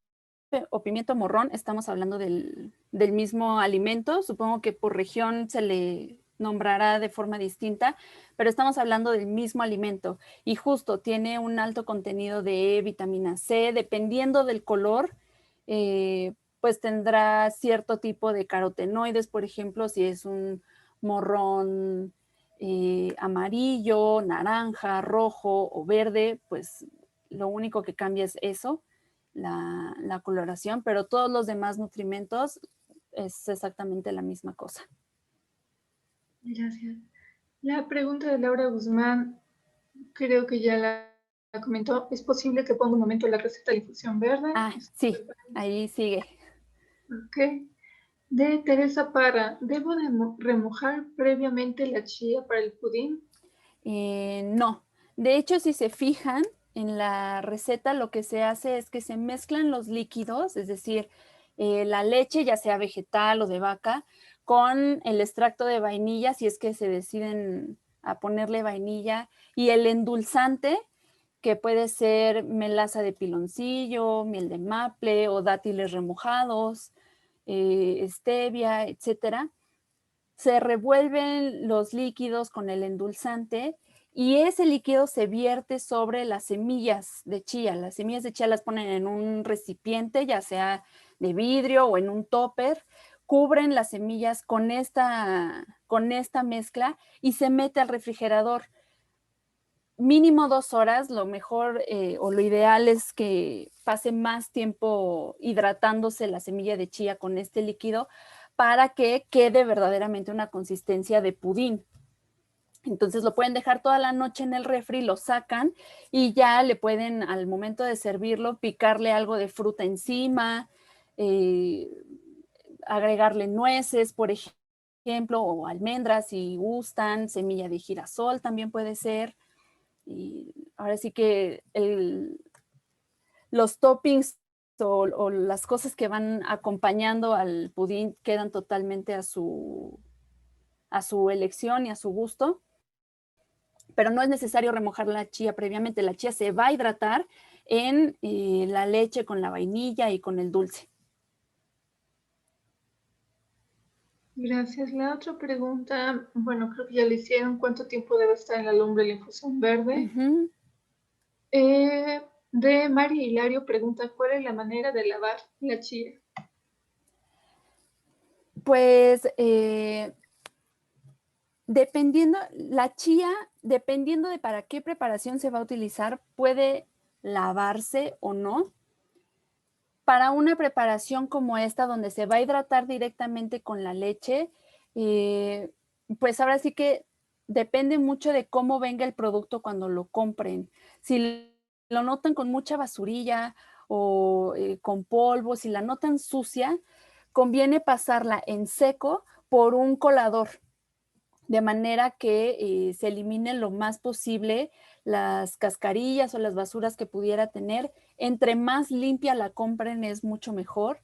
o pimiento morrón, estamos hablando del mismo alimento. Supongo que por región se le nombrará de forma distinta, pero estamos hablando del mismo alimento y justo tiene un alto contenido de vitamina C, dependiendo del color, pues tendrá cierto tipo de carotenoides, por ejemplo, si es un morrón amarillo, naranja, rojo o verde, pues lo único que cambia es eso, la coloración, pero todos los demás nutrimentos es exactamente la misma cosa. Gracias. La pregunta de Laura Guzmán, creo que ya la comentó. ¿Es posible que ponga un momento la receta de infusión verde? Ah, sí, ahí sigue. Ok. De Teresa Parra, ¿debo de remojar previamente la chía para el pudín? No, de hecho, si se fijan en la receta, lo que se hace es que se mezclan los líquidos, es decir, la leche, ya sea vegetal o de vaca, con el extracto de vainilla, si es que se deciden a ponerle vainilla, y el endulzante, que puede ser melaza de piloncillo, miel de maple o dátiles remojados, stevia, etcétera. Se revuelven los líquidos con el endulzante y ese líquido se vierte sobre las semillas de chía. Las semillas de chía las ponen en un recipiente, ya sea de vidrio o en un topper, cubren las semillas con esta mezcla y se mete al refrigerador. Mínimo 2 horas, lo mejor o lo ideal es que pase más tiempo hidratándose la semilla de chía con este líquido para que quede verdaderamente una consistencia de pudín. Entonces lo pueden dejar toda la noche en el refri, lo sacan y ya le pueden, al momento de servirlo, picarle algo de fruta encima, agregarle nueces, por ejemplo, o almendras si gustan, semilla de girasol también puede ser. Y ahora sí que los toppings o las cosas que van acompañando al pudín quedan totalmente a su elección y a su gusto, pero no es necesario remojar la chía previamente. La chía se va a hidratar en la leche con la vainilla y con el dulce. Gracias. La otra pregunta, bueno, creo que ya le hicieron. ¿Cuánto tiempo debe estar en la lumbre la infusión verde? Uh-huh. De María Hilario pregunta, ¿cuál es la manera de lavar la chía? Pues dependiendo, la chía, dependiendo de para qué preparación se va a utilizar, puede lavarse o no. Para una preparación como esta, donde se va a hidratar directamente con la leche, pues ahora sí que depende mucho de cómo venga el producto cuando lo compren. Si lo notan con mucha basurilla o con polvo, si la notan sucia, conviene pasarla en seco por un colador, de manera que se elimine lo más posible las cascarillas o las basuras que pudiera tener. Entre más limpia la compren es mucho mejor.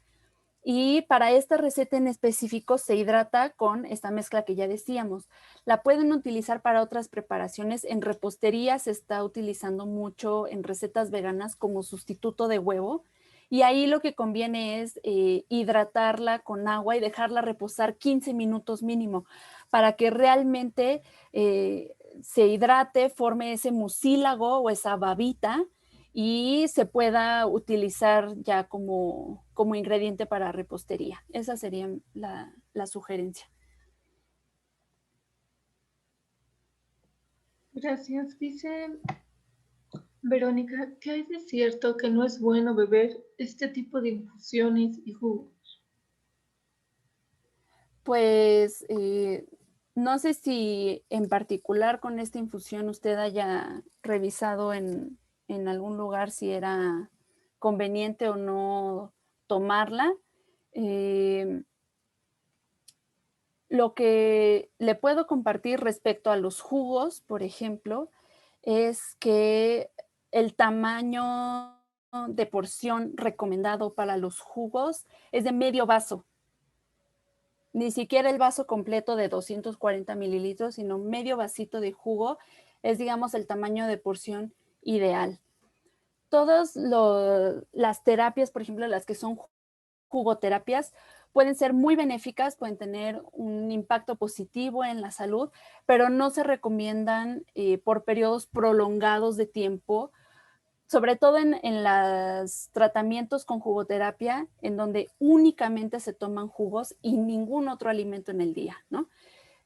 Y para esta receta en específico se hidrata con esta mezcla que ya decíamos. La pueden utilizar para otras preparaciones. En repostería se está utilizando mucho en recetas veganas como sustituto de huevo. Y ahí lo que conviene es hidratarla con agua y dejarla reposar 15 minutos mínimo para que realmente se hidrate, forme ese mucílago o esa babita y se pueda utilizar ya como ingrediente para repostería. Esa sería la sugerencia. Gracias. Dice Verónica, ¿qué hay de cierto que no es bueno beber este tipo de infusiones y jugos? Pues no sé si en particular con esta infusión usted haya revisado en algún lugar si era conveniente o no tomarla. Lo que le puedo compartir respecto a los jugos, por ejemplo, es que el tamaño de porción recomendado para los jugos es de medio vaso. Ni siquiera el vaso completo de 240 mililitros, sino medio vasito de jugo es, digamos, el tamaño de porción ideal. Todas las terapias, por ejemplo, las que son jugoterapias, pueden ser muy benéficas, pueden tener un impacto positivo en la salud, pero no se recomiendan por periodos prolongados de tiempo, sobre todo en los tratamientos con jugoterapia, en donde únicamente se toman jugos y ningún otro alimento en el día, ¿no?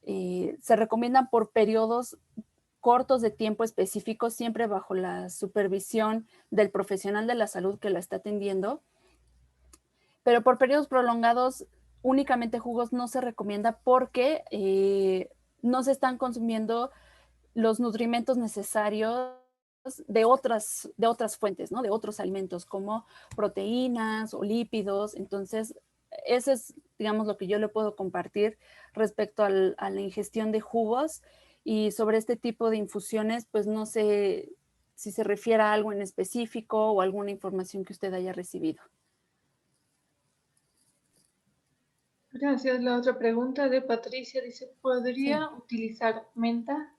Se recomiendan por periodos cortos de tiempo específicos, siempre bajo la supervisión del profesional de la salud que la está atendiendo, pero por periodos prolongados únicamente jugos no se recomienda porque no se están consumiendo los nutrimentos necesarios de otras fuentes, ¿no? De otros alimentos como proteínas o lípidos. Entonces, eso es, digamos, lo que yo le puedo compartir respecto a la ingestión de jugos. Y sobre este tipo de infusiones, pues no sé si se refiere a algo en específico o alguna información que usted haya recibido. Gracias. La otra pregunta de Patricia dice, ¿podría utilizar menta?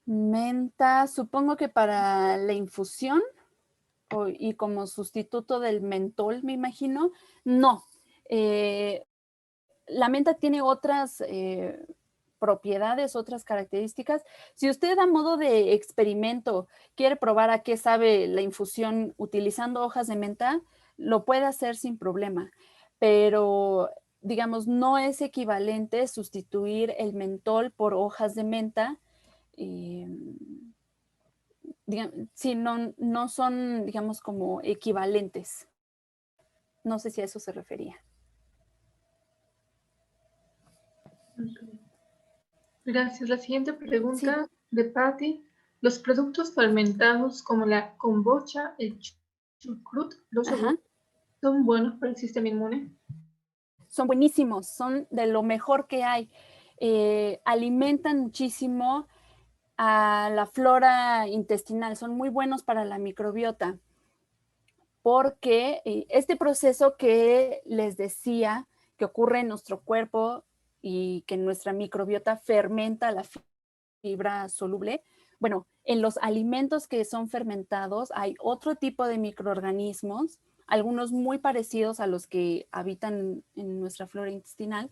Menta, supongo que para la infusión y como sustituto del mentol, me imagino. No. La menta tiene otras propiedades, otras características. Si usted a modo de experimento quiere probar a qué sabe la infusión utilizando hojas de menta, lo puede hacer sin problema. Pero, digamos, no es equivalente sustituir el mentol por hojas de menta. Sí, no son, digamos, como equivalentes. No sé si a eso se refería. Okay. Gracias. La siguiente pregunta de Patty. ¿Los productos fermentados como la kombucha, el chucrut, los yogurts, son buenos para el sistema inmune? Son buenísimos, son de lo mejor que hay. Alimentan muchísimo a la flora intestinal, son muy buenos para la microbiota, porque este proceso que les decía que ocurre en nuestro cuerpo y que nuestra microbiota fermenta la fibra soluble, bueno, en los alimentos que son fermentados hay otro tipo de microorganismos, algunos muy parecidos a los que habitan en nuestra flora intestinal,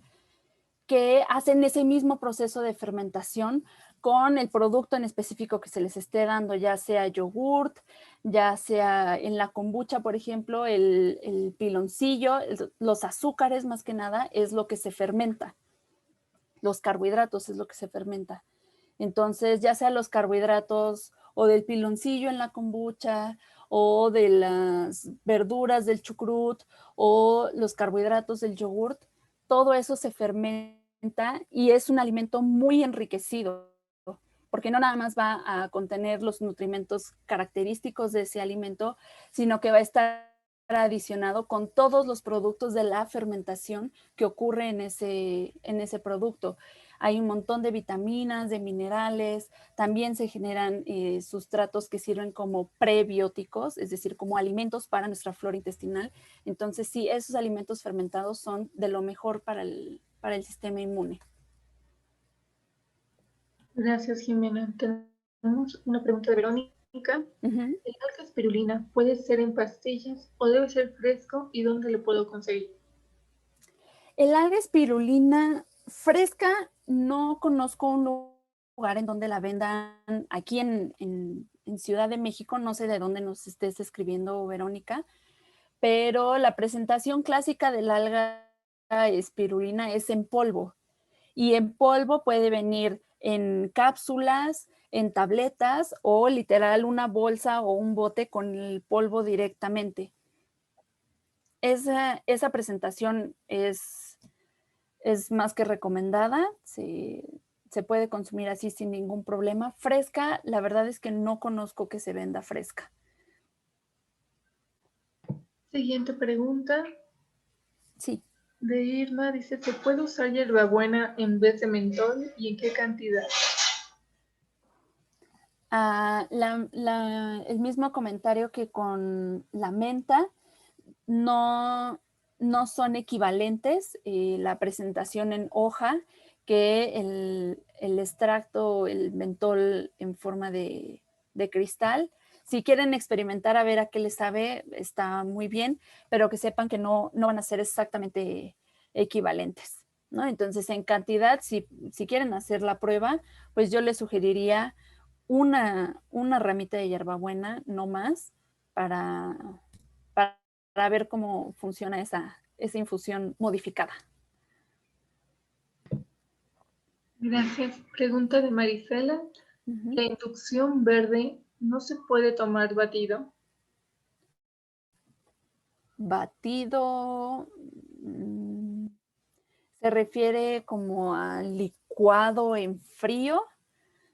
que hacen ese mismo proceso de fermentación con el producto en específico que se les esté dando, ya sea yogurt, ya sea en la kombucha, por ejemplo, el piloncillo, los azúcares más que nada es lo que se fermenta. Los carbohidratos es lo que se fermenta. Entonces, ya sea los carbohidratos o del piloncillo en la kombucha o de las verduras del chucrut o los carbohidratos del yogurt, todo eso se fermenta y es un alimento muy enriquecido, porque no nada más va a contener los nutrimentos característicos de ese alimento, sino que va a estar adicionado con todos los productos de la fermentación que ocurre en ese producto. Hay un montón de vitaminas, de minerales, también se generan sustratos que sirven como prebióticos, es decir, como alimentos para nuestra flora intestinal. Entonces, sí, esos alimentos fermentados son de lo mejor para el sistema inmune. Gracias, Jimena. Tenemos una pregunta de Verónica. ¿El alga espirulina puede ser en pastillas o debe ser fresco y dónde lo puedo conseguir? El alga espirulina fresca, no conozco un lugar en donde la vendan aquí en Ciudad de México, no sé de dónde nos estés escribiendo, Verónica, pero la presentación clásica del alga espirulina es en polvo, y en polvo puede venir en cápsulas, en tabletas o literal una bolsa o un bote con el polvo directamente. Esa presentación es más que recomendada, se puede consumir así sin ningún problema. Fresca, la verdad es que no conozco que se venda fresca. Siguiente pregunta. Sí. De Irma, dice, ¿se puede usar hierbabuena en vez de mentol y en qué cantidad? El mismo comentario que con la menta, no son equivalentes la presentación en hoja que el extracto, el mentol en forma de cristal. Si quieren experimentar a ver a qué les sabe, está muy bien, pero que sepan que no van a ser exactamente equivalentes, ¿no? Entonces, en cantidad, si quieren hacer la prueba, pues yo les sugeriría una ramita de hierbabuena, no más, para ver cómo funciona esa infusión modificada. Gracias. Pregunta de Marisela. ¿La inducción verde no se puede tomar batido? Batido, se refiere como a licuado en frío.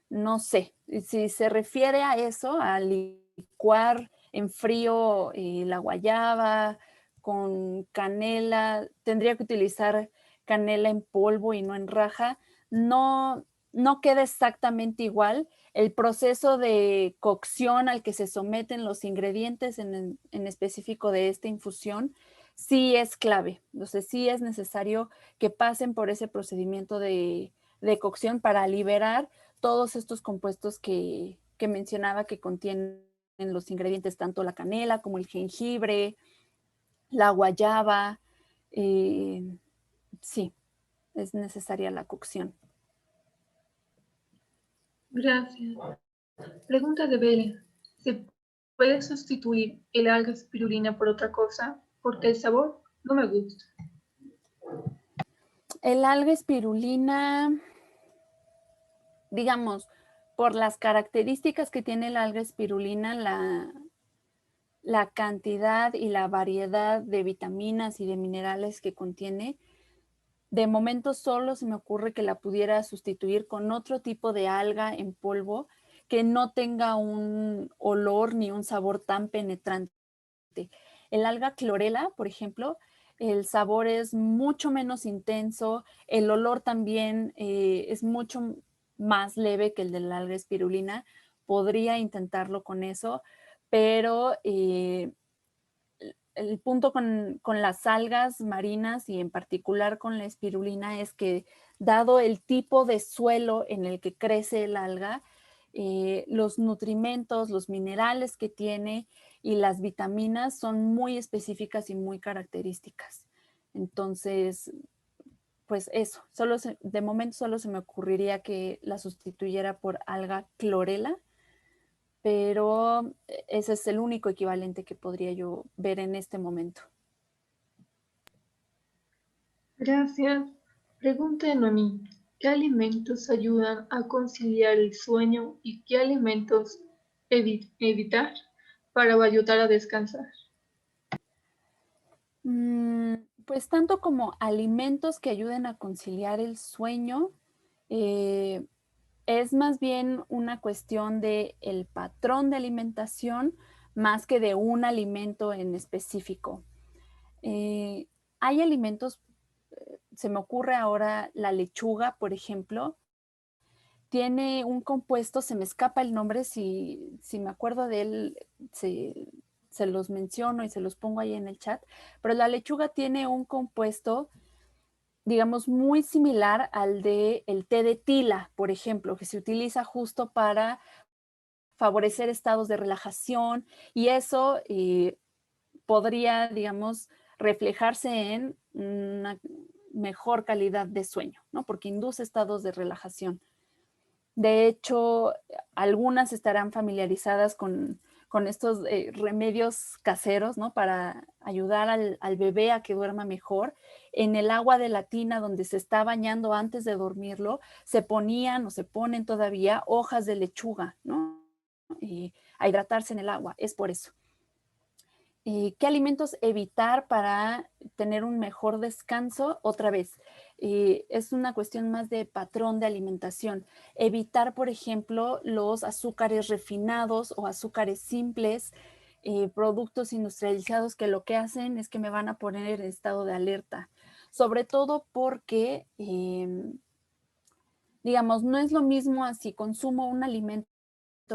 No sé, si se refiere a eso, a licuar en frío la guayaba con canela, tendría que utilizar canela en polvo y no en raja. No queda exactamente igual. El proceso de cocción al que se someten los ingredientes en específico de esta infusión sí es clave. Entonces sí es necesario que pasen por ese procedimiento de cocción para liberar todos estos compuestos que mencionaba que contienen los ingredientes, tanto la canela como el jengibre, la guayaba. Sí, es necesaria la cocción. Gracias. Pregunta de Belen. ¿Se puede sustituir el alga espirulina por otra cosa? Porque el sabor no me gusta. El alga espirulina, digamos, por las características que tiene el alga espirulina, la cantidad y la variedad de vitaminas y de minerales que contiene, de momento solo se me ocurre que la pudiera sustituir con otro tipo de alga en polvo que no tenga un olor ni un sabor tan penetrante. El alga clorela, por ejemplo, el sabor es mucho menos intenso, el olor también es mucho más leve que el del alga espirulina. Podría intentarlo con eso, pero el punto con las algas marinas y en particular con la espirulina es que dado el tipo de suelo en el que crece el alga, los nutrimentos, los minerales que tiene y las vitaminas son muy específicas y muy características. Entonces, pues eso, de momento solo se me ocurriría que la sustituyera por alga clorela, pero ese es el único equivalente que podría yo ver en este momento. Gracias. Pregunta de Noemí. ¿Qué alimentos ayudan a conciliar el sueño y qué alimentos evitar para ayudar a descansar? Pues tanto como alimentos que ayuden a conciliar el sueño, es más bien una cuestión de el patrón de alimentación más que de un alimento en específico. Hay alimentos, se me ocurre ahora la lechuga, por ejemplo, tiene un compuesto, se me escapa el nombre, si me acuerdo de él, se los menciono y se los pongo ahí en el chat, pero la lechuga tiene un compuesto, digamos, muy similar al de el té de tila, por ejemplo, que se utiliza justo para favorecer estados de relajación y eso podría, digamos, reflejarse en una mejor calidad de sueño, ¿no? Porque induce estados de relajación. De hecho, algunas estarán familiarizadas con estos remedios caseros, ¿no? Para ayudar al bebé a que duerma mejor. En el agua de la tina donde se está bañando antes de dormirlo, se ponían o se ponen todavía hojas de lechuga, ¿no? A hidratarse en el agua, es por eso. ¿Qué alimentos evitar para tener un mejor descanso? Otra vez, es una cuestión más de patrón de alimentación. Evitar, por ejemplo, los azúcares refinados o azúcares simples, productos industrializados que lo que hacen es que me van a poner en estado de alerta. Sobre todo porque, digamos, no es lo mismo si consumo un alimento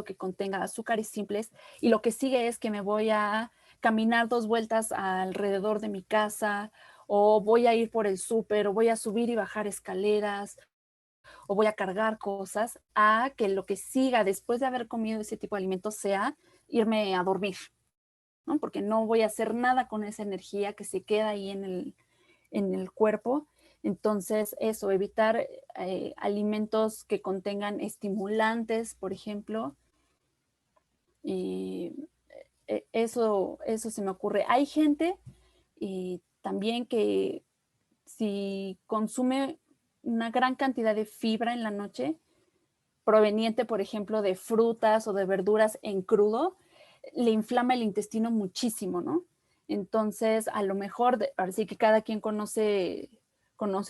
que contenga azúcares simples y lo que sigue es que me voy a caminar 2 vueltas alrededor de mi casa o voy a ir por el súper o voy a subir y bajar escaleras o voy a cargar cosas, a que lo que siga después de haber comido ese tipo de alimentos sea irme a dormir, ¿no? Porque no voy a hacer nada con esa energía que se queda ahí en el cuerpo. Entonces, eso, evitar alimentos que contengan estimulantes, por ejemplo. Eso se me ocurre. Hay gente también que si consume una gran cantidad de fibra en la noche, proveniente, por ejemplo, de frutas o de verduras en crudo, le inflama el intestino muchísimo, ¿no? Entonces, a lo mejor, ahora sí que cada quien conoce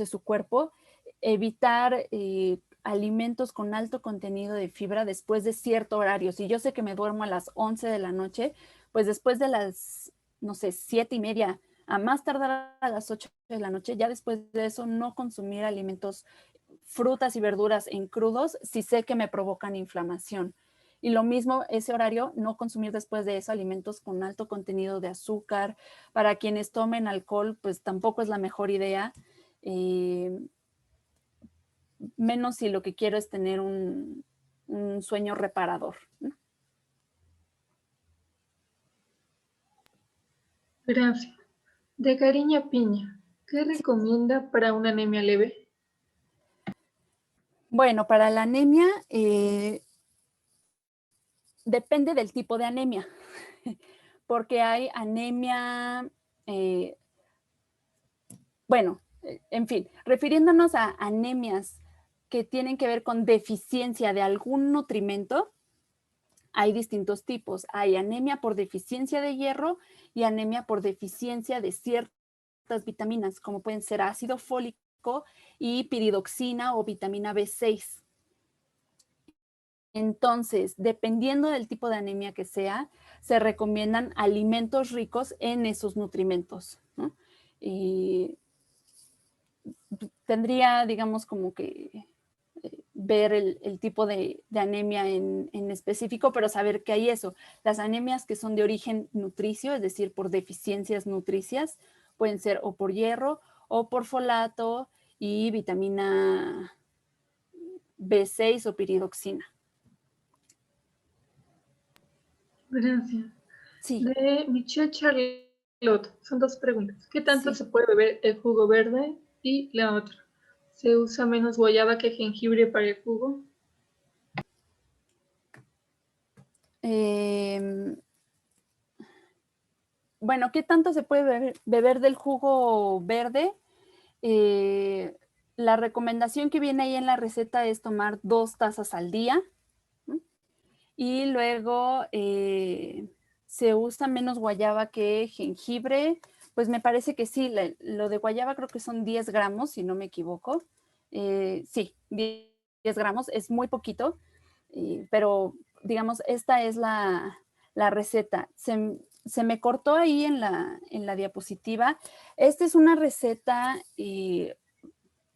su cuerpo, evitar alimentos con alto contenido de fibra después de cierto horario. Si yo sé que me duermo a las 11 de la noche, pues después de las, no sé, 7:30, a más tardar a las 8 de la noche, ya después de eso no consumir alimentos, frutas y verduras en crudos si sé que me provocan inflamación. Y lo mismo, ese horario, no consumir después de eso alimentos con alto contenido de azúcar. Para quienes tomen alcohol, pues tampoco es la mejor idea. Menos si lo que quiero es tener un sueño reparador, ¿no? Gracias. De Cariña Piña, ¿qué recomienda para una anemia leve? Bueno, para la anemia, depende del tipo de anemia, porque hay anemia, bueno, en fin, refiriéndonos a anemias que tienen que ver con deficiencia de algún nutrimento, hay distintos tipos. Hay anemia por deficiencia de hierro y anemia por deficiencia de ciertas vitaminas, como pueden ser ácido fólico y piridoxina o vitamina B6. Entonces, dependiendo del tipo de anemia que sea, se recomiendan alimentos ricos en esos nutrimentos, ¿no? Y tendría, digamos, como que ver el tipo de anemia en específico, pero saber que hay eso. Las anemias que son de origen nutricio, es decir, por deficiencias nutricias, pueden ser o por hierro o por folato y vitamina B6 o piridoxina. Gracias. Sí. De Michelle Charlotte, son dos preguntas. ¿Qué tanto Sí. se puede beber el jugo verde? Y la otra, ¿se usa menos guayaba que jengibre para el jugo? Bueno, ¿qué tanto se puede beber del jugo verde? La recomendación que viene ahí en la receta es tomar 2 tazas al día, ¿no? Y luego se usa menos guayaba que jengibre. Pues me parece que sí, lo de guayaba creo que son 10 gramos, si no me equivoco. Sí, 10 gramos, es muy poquito, pero digamos, esta es la receta. Se me cortó ahí en la diapositiva. Esta es una receta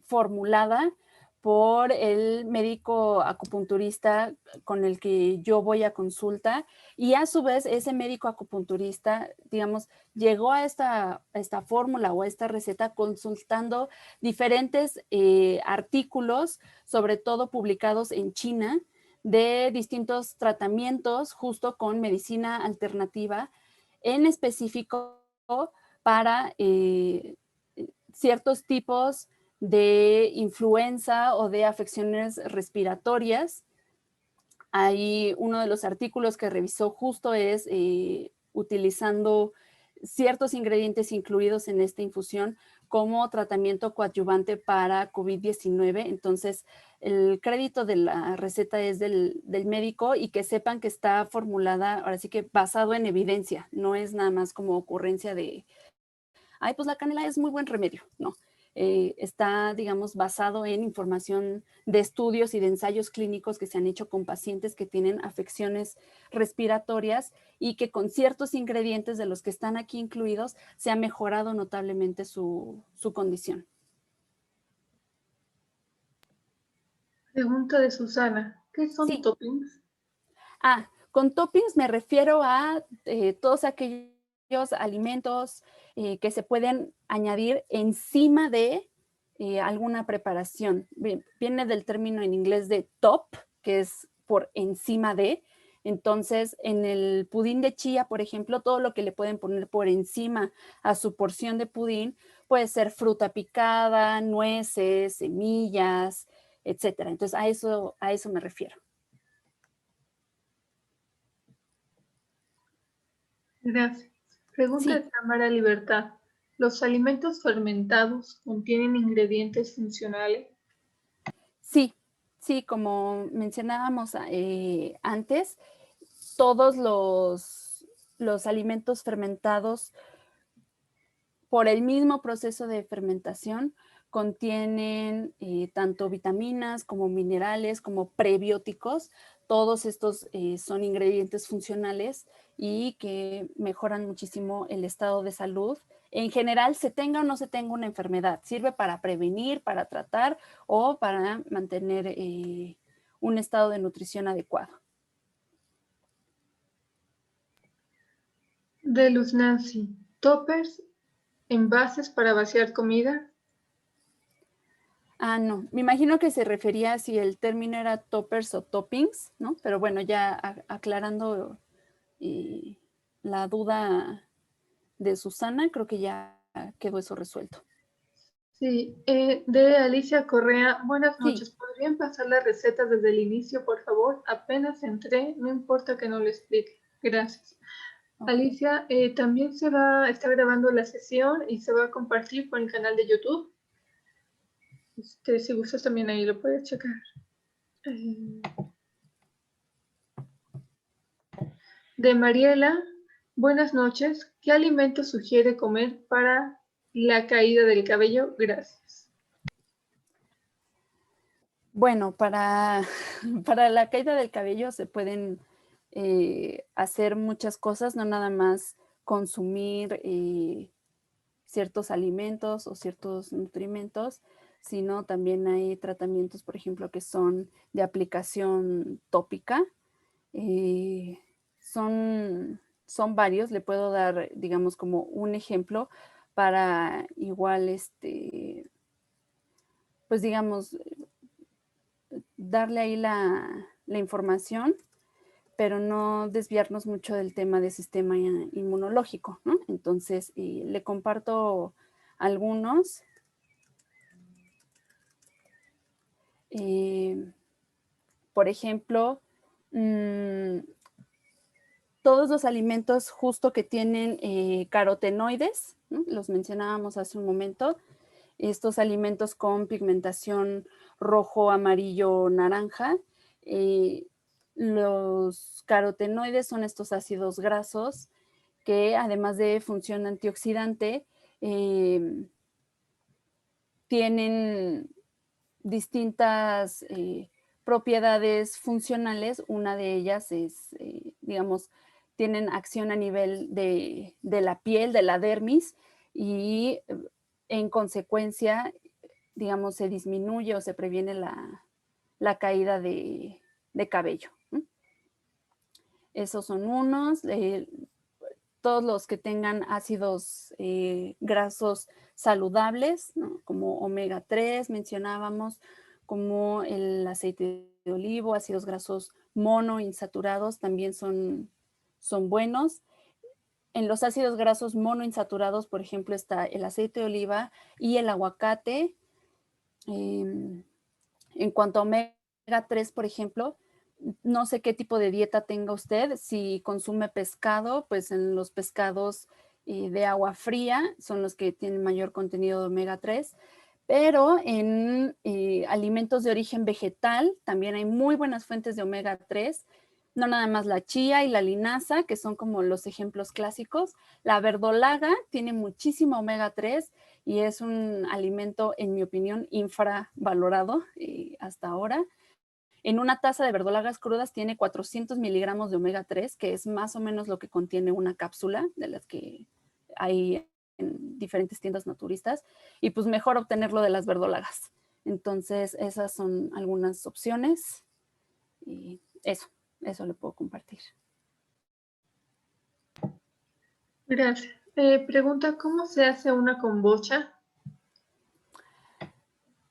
formulada por el médico acupunturista con el que yo voy a consulta, y a su vez ese médico acupunturista, digamos, llegó a esta fórmula o a esta receta consultando diferentes artículos, sobre todo publicados en China, de distintos tratamientos justo con medicina alternativa, en específico para ciertos tipos de influenza o de afecciones respiratorias. Ahí uno de los artículos que revisó justo es utilizando ciertos ingredientes incluidos en esta infusión como tratamiento coadyuvante para COVID-19. Entonces, el crédito de la receta es del médico, y que sepan que está formulada, ahora sí que basado en evidencia, no es nada más como ocurrencia de, ay, pues la canela es muy buen remedio, no. Está, digamos, basado en información de estudios y de ensayos clínicos que se han hecho con pacientes que tienen afecciones respiratorias y que con ciertos ingredientes de los que están aquí incluidos se ha mejorado notablemente su condición. Pregunta de Susana, ¿qué son Sí. toppings? Con toppings me refiero a todos aquellos alimentos que se pueden añadir encima de alguna preparación. Viene del término en inglés de top, que es por encima de. Entonces, en el pudín de chía, por ejemplo, todo lo que le pueden poner por encima a su porción de pudín puede ser fruta picada, nueces, semillas, etcétera. Entonces, a eso me refiero. Gracias. Pregunta Sí. de Tamara Libertad. ¿Los alimentos fermentados contienen ingredientes funcionales? Sí, sí, como mencionábamos antes, todos los alimentos fermentados por el mismo proceso de fermentación contienen tanto vitaminas como minerales, como prebióticos. Todos estos son ingredientes funcionales y que mejoran muchísimo el estado de salud. En general, se tenga o no se tenga una enfermedad, sirve para prevenir, para tratar o para mantener un estado de nutrición adecuado. De Luz Nancy. ¿Toppers, envases para vaciar comida? Ah, no. Me imagino que se refería a si el término era toppers o toppings, ¿no? Pero bueno, ya aclarando la duda de Susana, creo que ya quedó eso resuelto. Sí. De Alicia Correa. Buenas Sí. noches. ¿Podrían pasar las recetas desde el inicio, por favor? Apenas entré, no importa que no lo explique. Gracias. Ok. Alicia, también está grabando la sesión y se va a compartir por el canal de YouTube. Si gustas también ahí lo puedes checar. De Mariela, buenas noches. ¿Qué alimento sugiere comer para la caída del cabello? Gracias. Bueno, para la caída del cabello se pueden hacer muchas cosas, no nada más consumir ciertos alimentos o ciertos nutrimentos, sino también hay tratamientos, por ejemplo, que son de aplicación tópica. Son varios, le puedo dar, digamos, como un ejemplo para igual, pues digamos, darle ahí la información, pero no desviarnos mucho del tema del sistema inmunológico, ¿no? Entonces, le comparto algunos. Por ejemplo, todos los alimentos justo que tienen carotenoides, ¿no? Los mencionábamos hace un momento, estos alimentos con pigmentación rojo, amarillo, naranja. Los carotenoides son estos ácidos grasos que además de función antioxidante, tienen distintas propiedades funcionales. Una de ellas es, digamos, tienen acción a nivel de la piel, de la dermis, y en consecuencia, digamos, se disminuye o se previene la caída de cabello. Esos son unos. Todos los que tengan ácidos grasos saludables, ¿no? Como omega 3 mencionábamos, como el aceite de olivo, ácidos grasos monoinsaturados también son buenos. En los ácidos grasos monoinsaturados, por ejemplo, está el aceite de oliva y el aguacate. En cuanto a omega 3, por ejemplo, no sé qué tipo de dieta tenga usted. Si consume pescado, pues en los pescados de agua fría son los que tienen mayor contenido de omega 3. Pero en alimentos de origen vegetal también hay muy buenas fuentes de omega 3. No nada más la chía y la linaza, que son como los ejemplos clásicos. La verdolaga tiene muchísimo omega 3 y es un alimento, en mi opinión, infravalorado hasta ahora. En una taza de verdolagas crudas tiene 400 miligramos de omega 3, que es más o menos lo que contiene una cápsula de las que hay en diferentes tiendas naturistas, y pues mejor obtenerlo de las verdolagas. Entonces, esas son algunas opciones y eso le puedo compartir. Gracias. Pregunta, ¿cómo se hace una kombucha?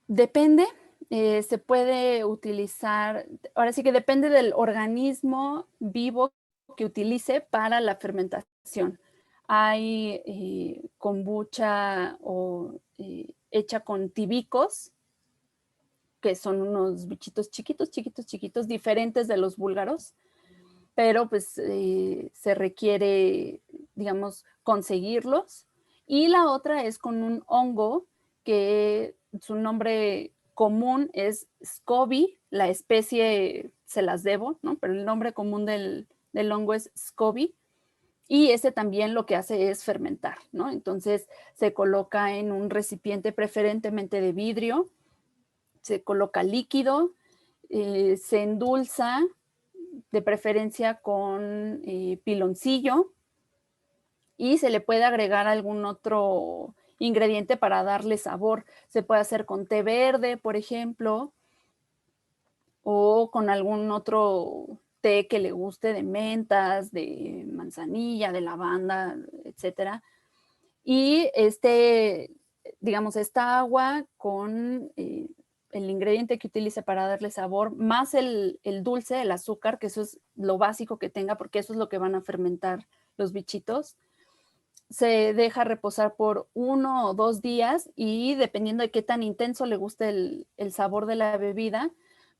Depende. se puede utilizar, ahora sí que depende del organismo vivo que utilice para la fermentación. Hay kombucha hecha con tibicos, que son unos bichitos chiquitos, chiquitos, chiquitos, diferentes de los búlgaros, pero pues se requiere, digamos, conseguirlos. Y la otra es con un hongo que su nombre común es SCOBY, la especie se las debo, ¿no? Pero el nombre común del hongo es SCOBY. Y ese también lo que hace es fermentar, ¿no? Entonces se coloca en un recipiente preferentemente de vidrio, se coloca líquido, se endulza, de preferencia con piloncillo, y se le puede agregar algún otro ingrediente para darle sabor. Se puede hacer con té verde, por ejemplo, o con algún otro té que le guste de mentas, de manzanilla, de lavanda, etcétera. Y digamos, esta agua con el ingrediente que utilice para darle sabor, más el dulce, el azúcar, que eso es lo básico que tenga, porque eso es lo que van a fermentar los bichitos, se deja reposar por 1 o 2 días y dependiendo de qué tan intenso le guste el sabor de la bebida,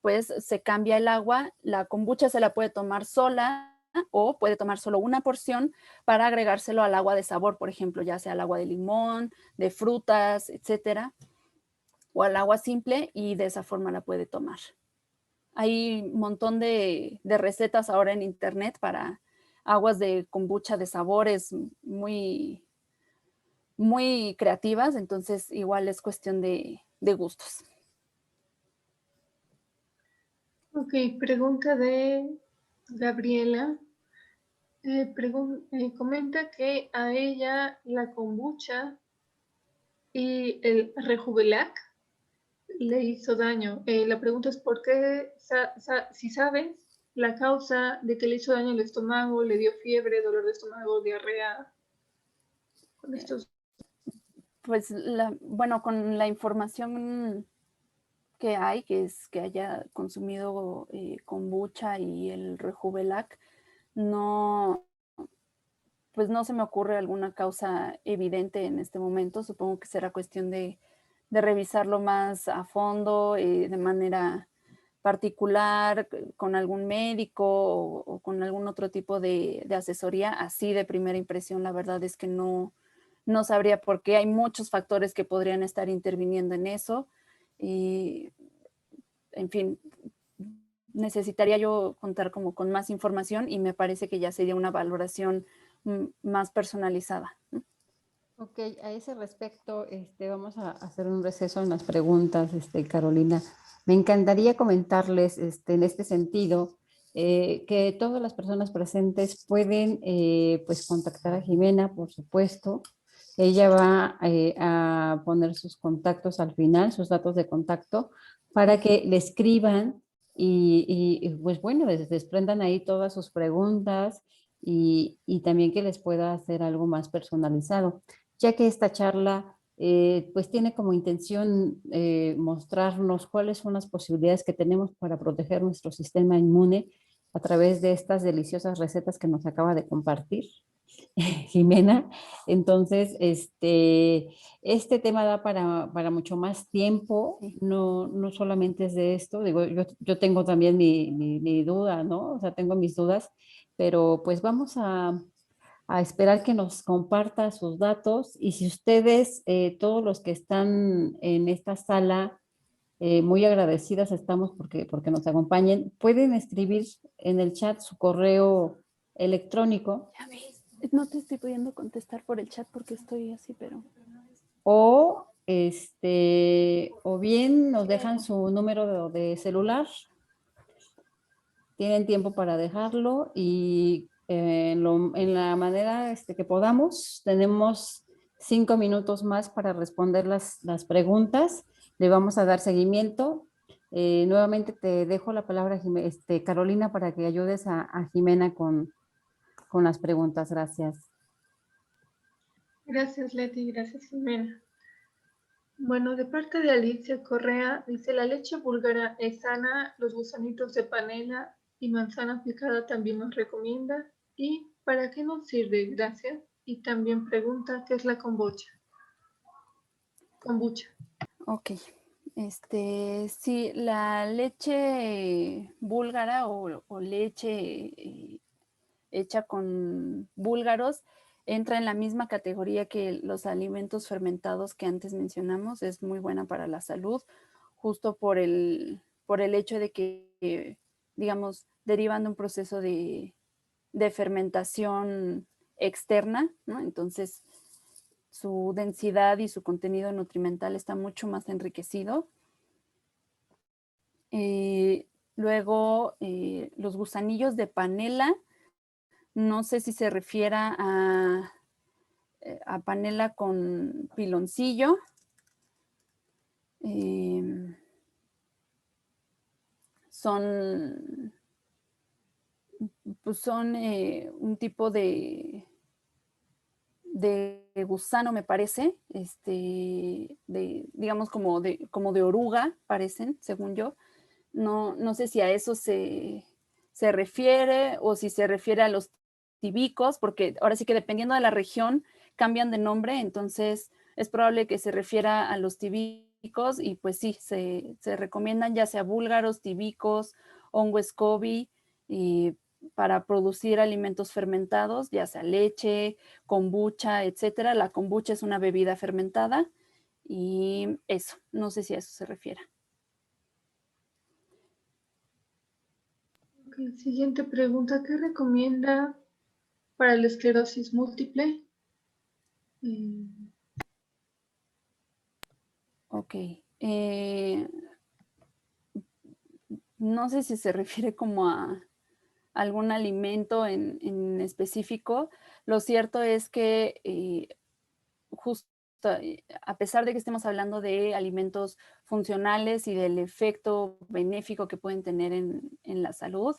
pues se cambia el agua. La kombucha se la puede tomar sola o puede tomar solo una porción para agregárselo al agua de sabor, por ejemplo, ya sea al agua de limón, de frutas, etcétera, o al agua simple, y de esa forma la puede tomar. Hay un montón de recetas ahora en internet para aguas de kombucha de sabores muy, muy creativas, entonces igual es cuestión de gustos. Ok, pregunta de Gabriela. Comenta que a ella la kombucha y el Rejuvelac le hizo daño. La pregunta es por qué, si sabes la causa de que le hizo daño el estómago, le dio fiebre, dolor de estómago, diarrea, con estos. Pues bueno, con la información que hay, que es que haya consumido kombucha y el Rejuvelac, no, pues no se me ocurre alguna causa evidente en este momento. Supongo que será cuestión de revisarlo más a fondo, de manera particular, con algún médico o con algún otro tipo de asesoría. Así de primera impresión, la verdad es que no sabría por qué. Hay muchos factores que podrían estar interviniendo en eso. Y, en fin, necesitaría yo contar como con más información y me parece que ya sería una valoración más personalizada. Ok, a ese respecto vamos a hacer un receso en las preguntas, Carolina. Me encantaría comentarles en este sentido que todas las personas presentes pueden pues contactar a Jimena, por supuesto. Ella va a poner sus contactos al final, sus datos de contacto, para que le escriban y pues bueno, desprendan ahí todas sus preguntas y también que les pueda hacer algo más personalizado, ya que esta charla pues tiene como intención mostrarnos cuáles son las posibilidades que tenemos para proteger nuestro sistema inmune a través de estas deliciosas recetas que nos acaba de compartir Jimena. Entonces, este tema da para mucho más tiempo, no solamente es de esto, digo, yo tengo también mi duda, ¿no? O sea, tengo mis dudas, pero pues vamos a esperar que nos comparta sus datos y si ustedes, todos los que están en esta sala, muy agradecidas estamos porque nos acompañen, pueden escribir en el chat su correo electrónico. Ya ves, no te estoy pudiendo contestar por el chat porque estoy así, pero... O bien nos dejan su número de celular. Tienen tiempo para dejarlo y en la manera que podamos, tenemos 5 minutos más para responder las preguntas. Le vamos a dar seguimiento. Nuevamente te dejo la palabra, Carolina, para que ayudes a Jimena con las preguntas. Gracias. Gracias, Leti. Gracias, Jimena. Bueno, de parte de Alicia Correa, dice, la leche búlgara es sana, los gusanitos de panela y manzana picada también nos recomienda. ¿Y para qué nos sirve? Gracias. Y también pregunta, ¿qué es la kombucha? Kombucha. Ok. Sí, la leche búlgara o leche hecha con búlgaros entra en la misma categoría que los alimentos fermentados que antes mencionamos. Es muy buena para la salud, justo por el hecho de que, digamos, derivan de un proceso de fermentación externa, ¿no? Entonces, su densidad y su contenido nutrimental está mucho más enriquecido. Luego, los gusanillos de panela, no sé si se refiera a panela con piloncillo. Son un tipo de gusano, me parece, digamos como de oruga, parecen, según yo. No sé si a eso se refiere o si se refiere a los tibicos, porque ahora sí que dependiendo de la región cambian de nombre, entonces es probable que se refiera a los tibicos y pues sí, se recomiendan ya sea búlgaros, tibicos, hongo SCOBY, para producir alimentos fermentados, ya sea leche, kombucha, etcétera. La kombucha es una bebida fermentada y eso, no sé si a eso se refiere. Okay, siguiente pregunta, ¿qué recomienda para la esclerosis múltiple? Ok. No sé si se refiere como a algún alimento en específico. Lo cierto es que justo a pesar de que estemos hablando de alimentos funcionales y del efecto benéfico que pueden tener en la salud,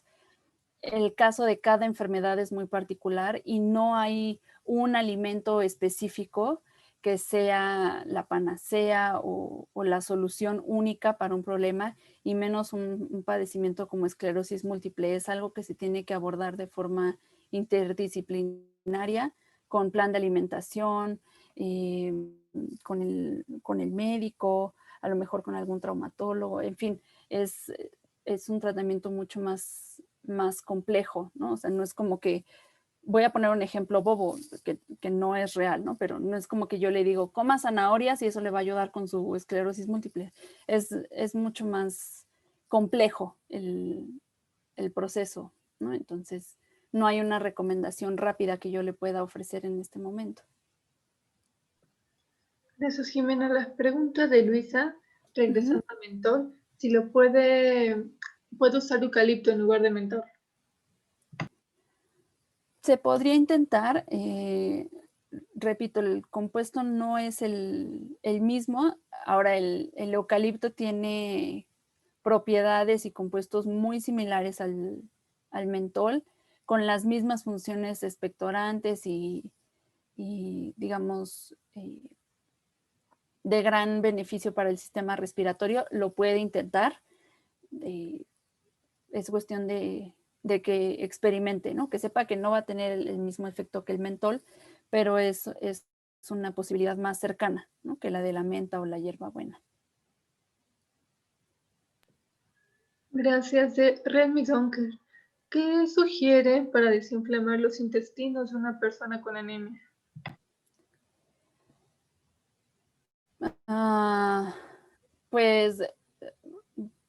el caso de cada enfermedad es muy particular y no hay un alimento específico que sea la panacea o la solución única para un problema, y menos un padecimiento como esclerosis múltiple. Es algo que se tiene que abordar de forma interdisciplinaria, con plan de alimentación, con el médico, a lo mejor con algún traumatólogo, en fin, es un tratamiento mucho más complejo, ¿no? O sea, no es como que, voy a poner un ejemplo bobo, que no es real, ¿no? Pero no es como que yo le digo, coma zanahorias y eso le va a ayudar con su esclerosis múltiple. Es mucho más complejo el proceso, ¿no? Entonces, no hay una recomendación rápida que yo le pueda ofrecer en este momento. Gracias, Jimena. Las preguntas de Luisa, regresando a mentol, si lo puede usar eucalipto en lugar de mentol. Se podría intentar, repito, el compuesto no es el mismo. Ahora, el eucalipto tiene propiedades y compuestos muy similares al mentol, con las mismas funciones expectorantes y digamos, de gran beneficio para el sistema respiratorio. Lo puede intentar. Es cuestión de que experimente, ¿no? Que sepa que no va a tener el mismo efecto que el mentol, pero es una posibilidad más cercana, ¿no? Que la de la menta o la hierbabuena. Gracias, de Remy Donker. ¿Qué sugiere para desinflamar los intestinos de una persona con anemia? Pues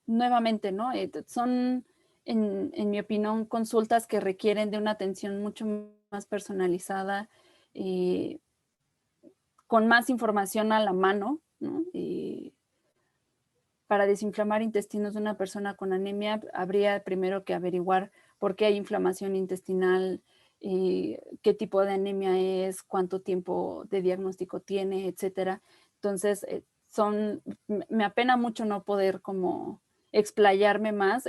nuevamente, ¿no? Son, en mi opinión, consultas que requieren de una atención mucho más personalizada, con más información a la mano, ¿no? Para desinflamar intestinos de una persona con anemia, habría primero que averiguar por qué hay inflamación intestinal, qué tipo de anemia es, cuánto tiempo de diagnóstico tiene, etcétera. Entonces, me apena mucho no poder como explayarme más.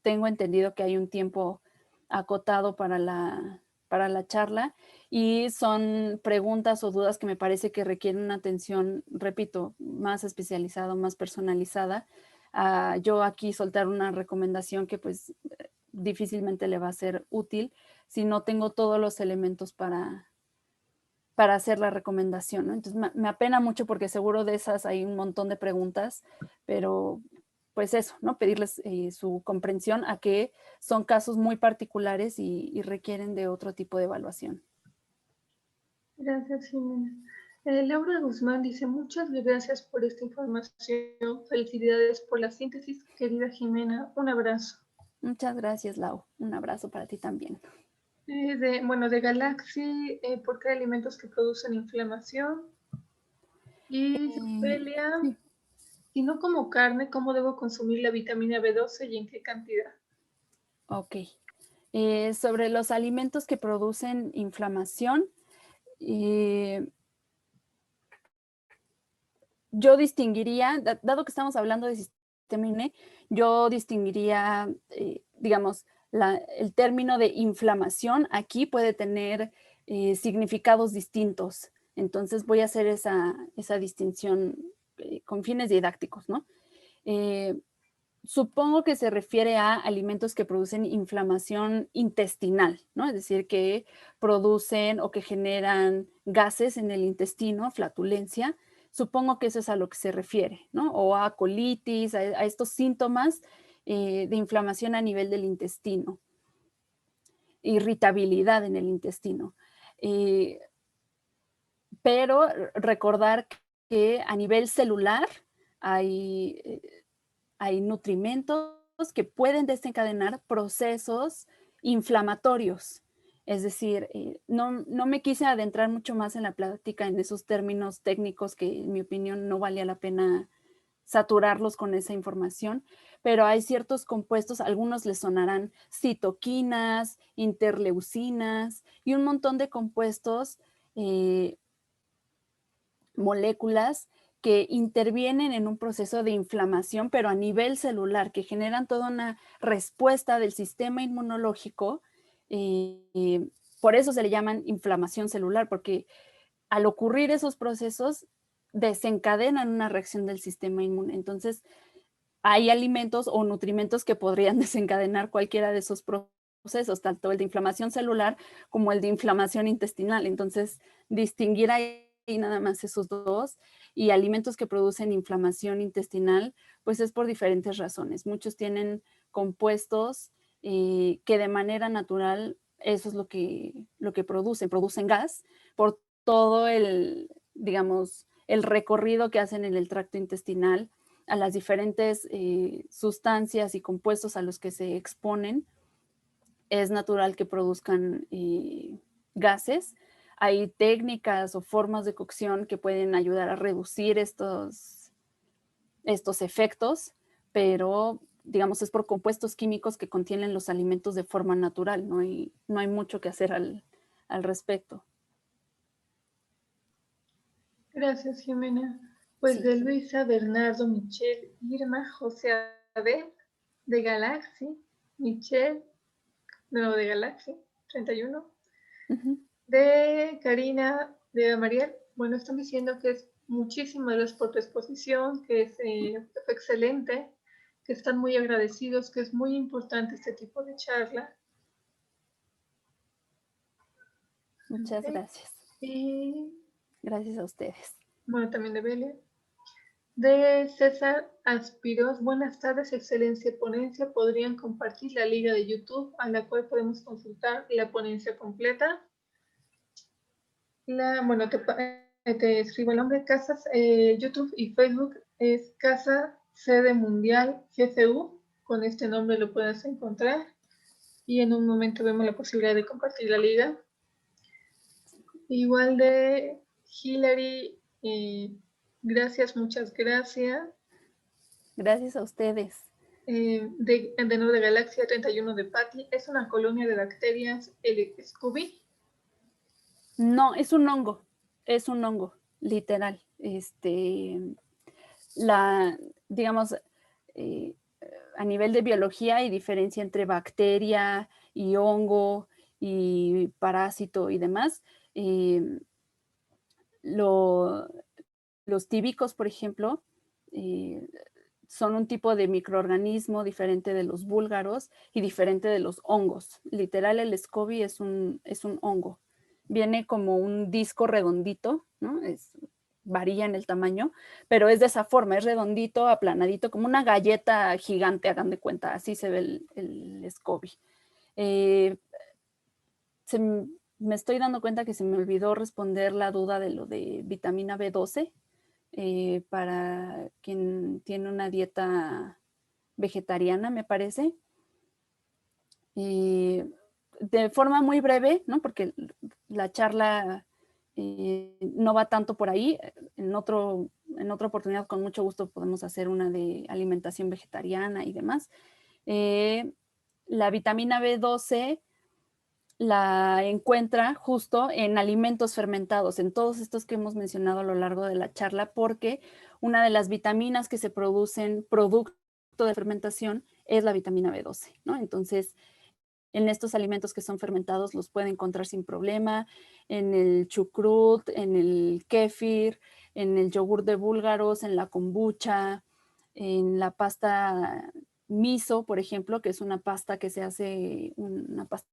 Tengo entendido que hay un tiempo acotado para para la charla, y son preguntas o dudas que me parece que requieren una atención, repito, más especializada, más personalizada. Yo aquí soltar una recomendación que pues difícilmente le va a ser útil si no tengo todos los elementos para hacer la recomendación, ¿no? Entonces me apena mucho porque seguro de esas hay un montón de preguntas, pero pues eso, ¿no? Pedirles su comprensión a que son casos muy particulares y requieren de otro tipo de evaluación. Gracias, Jimena. Laura Guzmán dice, muchas gracias por esta información. Felicidades por la síntesis, querida Jimena. Un abrazo. Muchas gracias, Lau. Un abrazo para ti también. De Galaxy, ¿por qué hay alimentos que producen inflamación? Y Belia, Sí. si no como carne, ¿cómo debo consumir la vitamina B12 y en qué cantidad? Ok. Sobre los alimentos que producen inflamación, yo distinguiría, dado que estamos hablando de sistema inmune, yo distinguiría, digamos, el término de inflamación aquí puede tener significados distintos. Entonces voy a hacer esa distinción con fines didácticos, ¿no? Supongo que se refiere a alimentos que producen inflamación intestinal, ¿no? Es decir, que producen o que generan gases en el intestino, flatulencia. Supongo que eso es a lo que se refiere, ¿no? O a colitis, a estos síntomas de inflamación a nivel del intestino, irritabilidad en el intestino. Pero recordar que a nivel celular hay nutrimentos que pueden desencadenar procesos inflamatorios. Es decir, no me quise adentrar mucho más en la plática en esos términos técnicos que en mi opinión no valía la pena saturarlos con esa información, pero hay ciertos compuestos, algunos les sonarán citoquinas, interleucinas y un montón de compuestos, moléculas que intervienen en un proceso de inflamación, pero a nivel celular, que generan toda una respuesta del sistema inmunológico. Por eso se le llaman inflamación celular, porque al ocurrir esos procesos desencadenan una reacción del sistema inmune. Entonces, hay alimentos o nutrimentos que podrían desencadenar cualquiera de esos procesos, tanto el de inflamación celular como el de inflamación intestinal. Entonces, distinguir ahí nada más esos dos, y alimentos que producen inflamación intestinal, pues es por diferentes razones. Muchos tienen compuestos que de manera natural eso es lo que producen gas por todo digamos, el recorrido que hacen en el tracto intestinal a las diferentes sustancias y compuestos a los que se exponen. Es natural que produzcan gases. Hay técnicas o formas de cocción que pueden ayudar a reducir estos efectos, pero digamos es por compuestos químicos que contienen los alimentos de forma natural. No hay mucho que hacer al respecto. Gracias, Jimena. Pues Sí. de Luisa, Bernardo, Michelle, Irma, José Abel, de Galaxy, Michelle, de Galaxy, 31. De Karina, de Mariel, bueno, están diciendo que es muchísimas gracias por tu exposición, que fue excelente, que están muy agradecidos, que es muy importante este tipo de charla. Muchas gracias. Y gracias a ustedes. Bueno, también de Belia. De César Aspiros, buenas tardes, excelencia ponencia. ¿Podrían compartir la liga de YouTube a la cual podemos consultar la ponencia completa? Bueno, te escribo el nombre. Casas, YouTube y Facebook es Casa Sede Mundial GCU. Con este nombre lo puedes encontrar. Y en un momento vemos la posibilidad de compartir la liga. Igual de Hillary, gracias, muchas gracias. Gracias a ustedes. De nuevo de Galaxia 31 de Patty, ¿es una colonia de bacterias el Scooby? No, es un hongo, literal. Digamos, a nivel de biología hay diferencia entre bacteria y hongo y parásito y demás. Los tíbicos, por ejemplo, son un tipo de microorganismo diferente de los búlgaros y diferente de los hongos. Literal, el SCOBY es un hongo. Viene como un disco redondito, ¿no? Varía en el tamaño, pero es de esa forma, es redondito, aplanadito, como una galleta gigante, hagan de cuenta, así se ve el SCOBY. Me estoy dando cuenta que se me olvidó responder la duda de lo de vitamina B12 para quien tiene una dieta vegetariana, me parece. De forma muy breve, ¿no? Porque la charla no va tanto por ahí. En otra oportunidad, con mucho gusto, podemos hacer una de alimentación vegetariana y demás. La vitamina B12 la encuentra justo en alimentos fermentados, en todos estos que hemos mencionado a lo largo de la charla, porque una de las vitaminas que se producen producto de fermentación es la vitamina B12, ¿no? Entonces, en estos alimentos que son fermentados los puede encontrar sin problema, en el chucrut, en el kéfir, en el yogur de búlgaros, en la kombucha, en la pasta miso, por ejemplo, que es una pasta que se hace, una pasta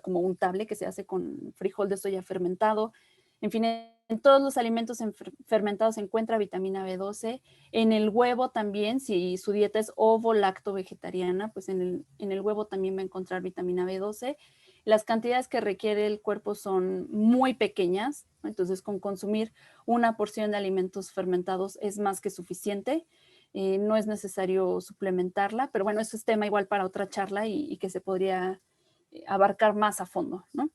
como untable que se hace con frijol de soya fermentado. En fin, en todos los alimentos fermentados se encuentra vitamina B12. En el huevo también, si su dieta es ovo-lacto-vegetariana, pues en el huevo también va a encontrar vitamina B12. Las cantidades que requiere el cuerpo son muy pequeñas, ¿no? Entonces con consumir una porción de alimentos fermentados es más que suficiente. No es necesario suplementarla, pero bueno, eso es tema igual para otra charla y que se podría abarcar más a fondo, ¿no?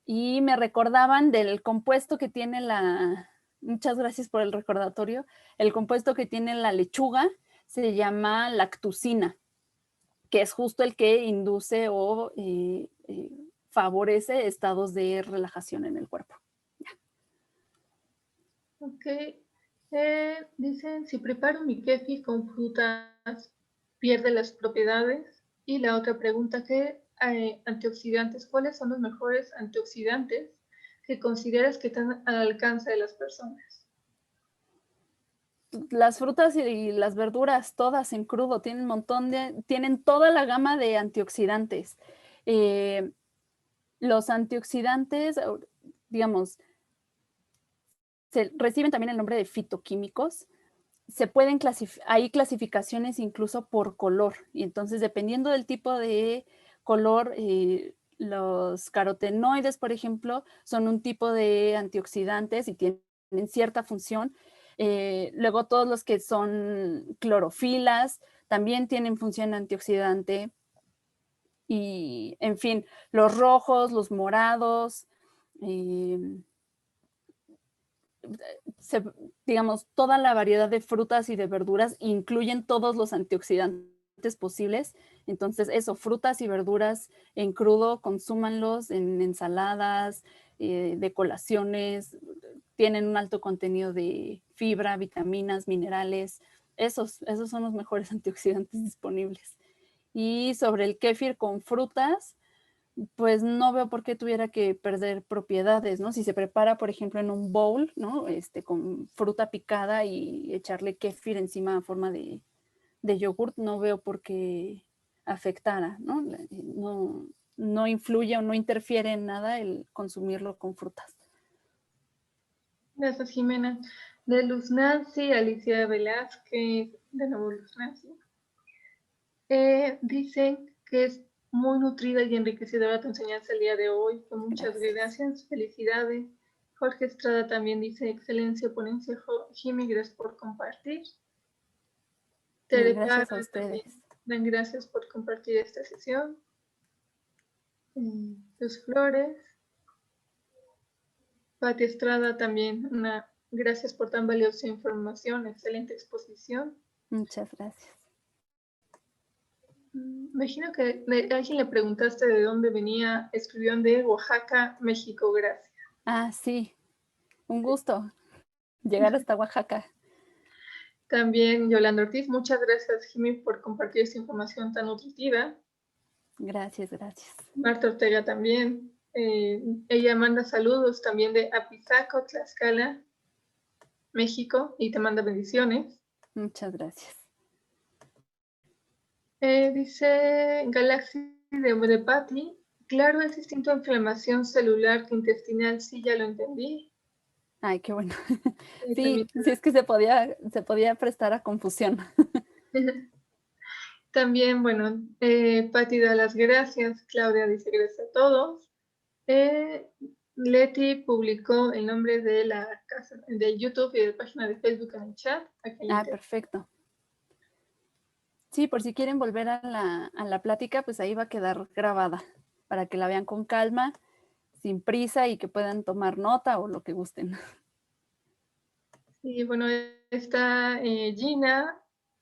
Y me recordaban del compuesto que tiene muchas gracias por el recordatorio, el compuesto que tiene la lechuga se llama lactucina, que es justo el que induce o favorece estados de relajación en el cuerpo. Ya. Ok. Dicen, si preparo mi kéfir con frutas, pierde las propiedades. Y la otra pregunta, ¿qué antioxidantes, cuáles son los mejores antioxidantes que consideras que están al alcance de las personas? Las frutas y las verduras, todas en crudo, tienen toda la gama de antioxidantes. Los antioxidantes, digamos, reciben también el nombre de fitoquímicos. Hay clasificaciones incluso por color, y entonces dependiendo del tipo de color, los carotenoides, por ejemplo, son un tipo de antioxidantes y tienen cierta función. Luego todos los que son clorofilas también tienen función antioxidante. Y, en fin, los rojos, los morados, digamos, toda la variedad de frutas y de verduras incluyen todos los antioxidantes posibles. Entonces, eso, frutas y verduras en crudo, consúmanlos en ensaladas, de colaciones, tienen un alto contenido de fibra, vitaminas, minerales. Esos son los mejores antioxidantes disponibles. Y sobre el kéfir con frutas, pues no veo por qué tuviera que perder propiedades, ¿no? Si se prepara, por ejemplo, en un bowl, ¿no? Con fruta picada y echarle kéfir encima a forma de yogurt, no veo por qué afectara, ¿no? No influye o no interfiere en nada el consumirlo con frutas. Gracias, Jimena. De Luz Nancy, Alicia Velázquez, de nuevo Luz Nancy. Dicen que es muy nutrida y enriquecedora tu enseñanza el día de hoy. Muchas gracias. Felicidades. Jorge Estrada también dice, excelencia, ponencia. Jimmy, gracias por compartir. Gracias a ustedes. También, gracias por compartir esta sesión. Luz Flores. Pati Estrada también, gracias por tan valiosa información, excelente exposición. Muchas gracias. Imagino que a alguien le preguntaste de dónde venía, escribió de Oaxaca, México, gracias. Ah, sí, un gusto llegar hasta Oaxaca. También Yolanda Ortiz, muchas gracias, Jimmy, por compartir esta información tan nutritiva. Gracias, gracias. Marta Ortega también. Ella manda saludos también de Apizaco, Tlaxcala, México, y te manda bendiciones. Muchas gracias. Dice Galaxy de Patti, claro, es distinto a inflamación celular que intestinal, sí, ya lo entendí. Ay, qué bueno. Sí, También, sí es que se podía prestar a confusión. también, bueno, Patti da las gracias, Claudia dice gracias a todos. Leti publicó el nombre de la casa, de YouTube y de la página de Facebook en el chat. Aquí Ah, perfecto. Sí, por si quieren volver a la plática, pues ahí va a quedar grabada para que la vean con calma, sin prisa y que puedan tomar nota o lo que gusten. Y bueno, está Gina,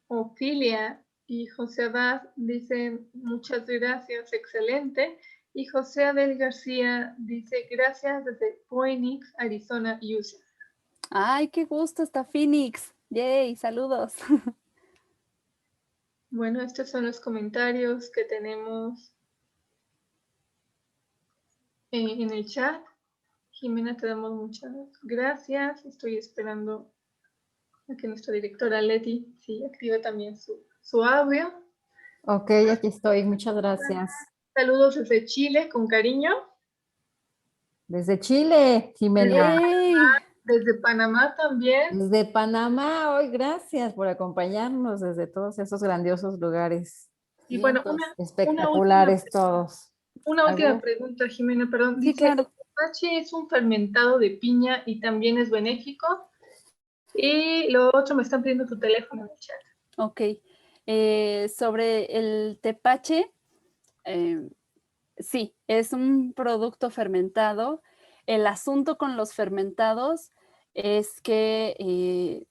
Ofilia y José Abad dicen muchas gracias, excelente. Y José Abel García dice gracias desde Phoenix, Arizona, USA. Ay, qué gusto, está Phoenix. Yay, saludos. Bueno, estos son los comentarios que tenemos en el chat. Jimena, te damos muchas gracias. Estoy esperando a que nuestra directora Leti sí active también su audio. Ok, aquí estoy. Muchas gracias. Saludos desde Chile, con cariño. Desde Chile, Jimena. Yay. Desde Panamá también. Desde Panamá, hoy gracias por acompañarnos desde todos esos grandiosos lugares. Y bueno, Espectaculares todos. Una última ¿Algo? pregunta, Jimena, perdón. Sí, Dice, claro. ¿el tepache es un fermentado de piña y también es benéfico? Y lo otro, me están pidiendo tu teléfono en el chat. Ok. Sobre el tepache, sí, es un producto fermentado. El asunto con los fermentados es que,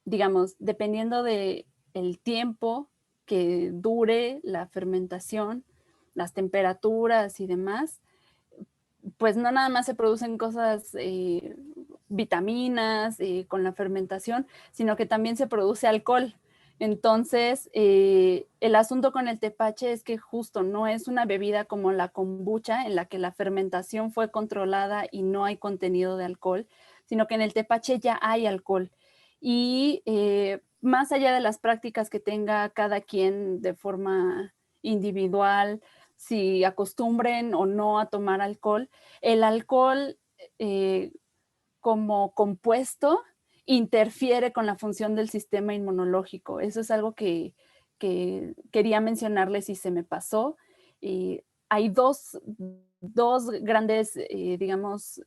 digamos, dependiendo del tiempo que dure la fermentación, las temperaturas y demás, pues no nada más se producen cosas, vitaminas con la fermentación, sino que también se produce alcohol. Entonces, el asunto con el tepache es que justo no es una bebida como la kombucha, en la que la fermentación fue controlada y no hay contenido de alcohol, sino que en el tepache ya hay alcohol. Y más allá de las prácticas que tenga cada quien de forma individual, si acostumbren o no a tomar alcohol, el alcohol como compuesto interfiere con la función del sistema inmunológico. Eso es algo que quería mencionarles y se me pasó. Hay dos grandes, digamos,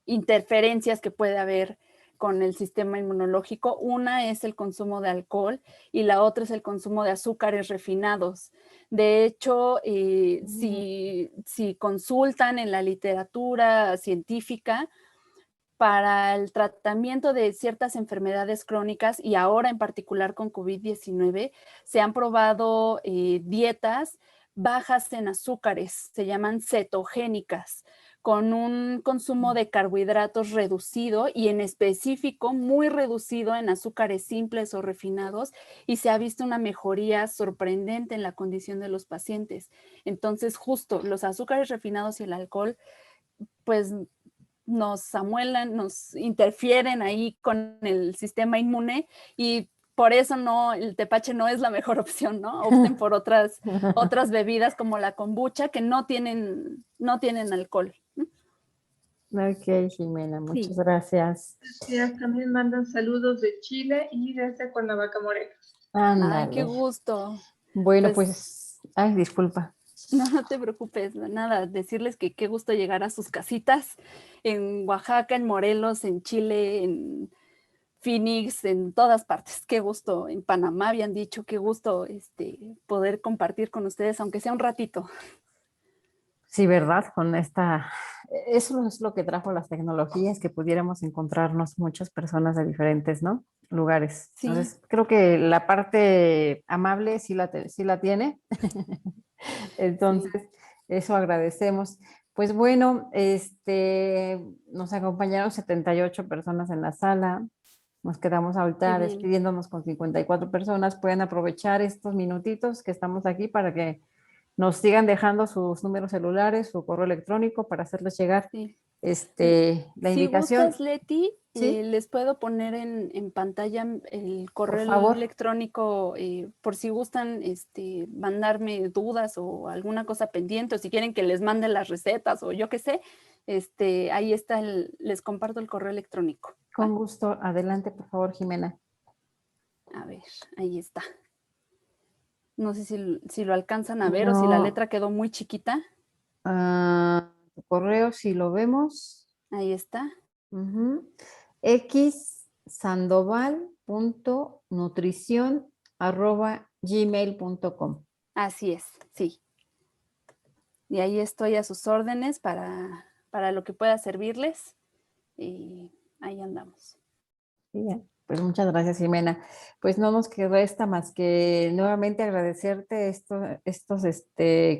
interferencias que puede haber con el sistema inmunológico. Una es el consumo de alcohol y la otra es el consumo de azúcares refinados. De hecho, si consultan en la literatura científica, para el tratamiento de ciertas enfermedades crónicas y ahora en particular con COVID-19, se han probado dietas bajas en azúcares, se llaman cetogénicas, con un consumo de carbohidratos reducido y en específico muy reducido en azúcares simples o refinados, y se ha visto una mejoría sorprendente en la condición de los pacientes. Entonces, justo los azúcares refinados y el alcohol, pues nos amuelan, nos interfieren ahí con el sistema inmune y por eso el tepache no es la mejor opción, ¿no? Opten por otras bebidas como la kombucha que no tienen alcohol. Ok, Jimena, muchas Sí. gracias. También mandan saludos de Chile y desde Cuernavaca, Morelos. Ándale. Ay, qué gusto. Bueno, pues, ay, disculpa. No te preocupes, nada, decirles que qué gusto llegar a sus casitas en Oaxaca, en Morelos, en Chile, en Phoenix, en todas partes. Qué gusto, en Panamá habían dicho, qué gusto poder compartir con ustedes, aunque sea un ratito. Sí, ¿verdad? Eso es lo que trajo las tecnologías, que pudiéramos encontrarnos muchas personas de diferentes, ¿no? Lugares. Sí. Entonces, creo que la parte amable sí la tiene. Entonces, sí, eso agradecemos. Pues bueno, nos acompañaron 78 personas en la sala. Nos quedamos ahorita despidiéndonos con 54 personas. Pueden aprovechar estos minutitos que estamos aquí para que nos sigan dejando sus números celulares, su correo electrónico para hacerles llegar Sí. la Si invitación. gustas, Leti, ¿Sí? les puedo poner en pantalla el correo favor. electrónico por si gustan mandarme dudas o alguna cosa pendiente, o si quieren que les mande las recetas o yo qué sé, ahí está, les comparto el correo electrónico. Con gusto. Adelante, por favor, Jimena. A ver, ahí está. No sé si lo alcanzan a ver o si la No. letra quedó muy chiquita. Tu correo, si lo vemos. Ahí está. xsandoval.nutricion@gmail.com. Así es, sí. Y ahí estoy a sus órdenes para lo que pueda servirles. Y ahí andamos. Bien, pues muchas gracias, Jimena. Pues no nos resta más que nuevamente agradecerte estos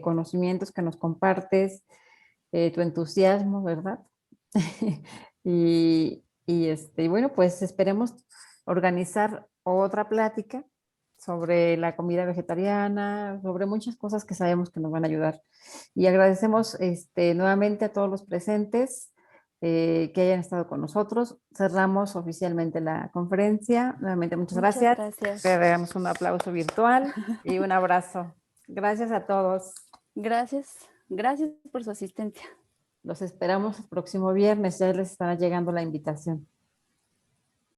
conocimientos que nos compartes, tu entusiasmo, ¿verdad? Y bueno, pues esperemos organizar otra plática sobre la comida vegetariana, sobre muchas cosas que sabemos que nos van a ayudar. Y agradecemos nuevamente a todos los presentes que hayan estado con nosotros. Cerramos oficialmente la conferencia. Nuevamente, muchas gracias. Gracias. Te damos un aplauso virtual y un abrazo. Gracias a todos. Gracias por su asistencia. Los esperamos el próximo viernes. Ya les estará llegando la invitación.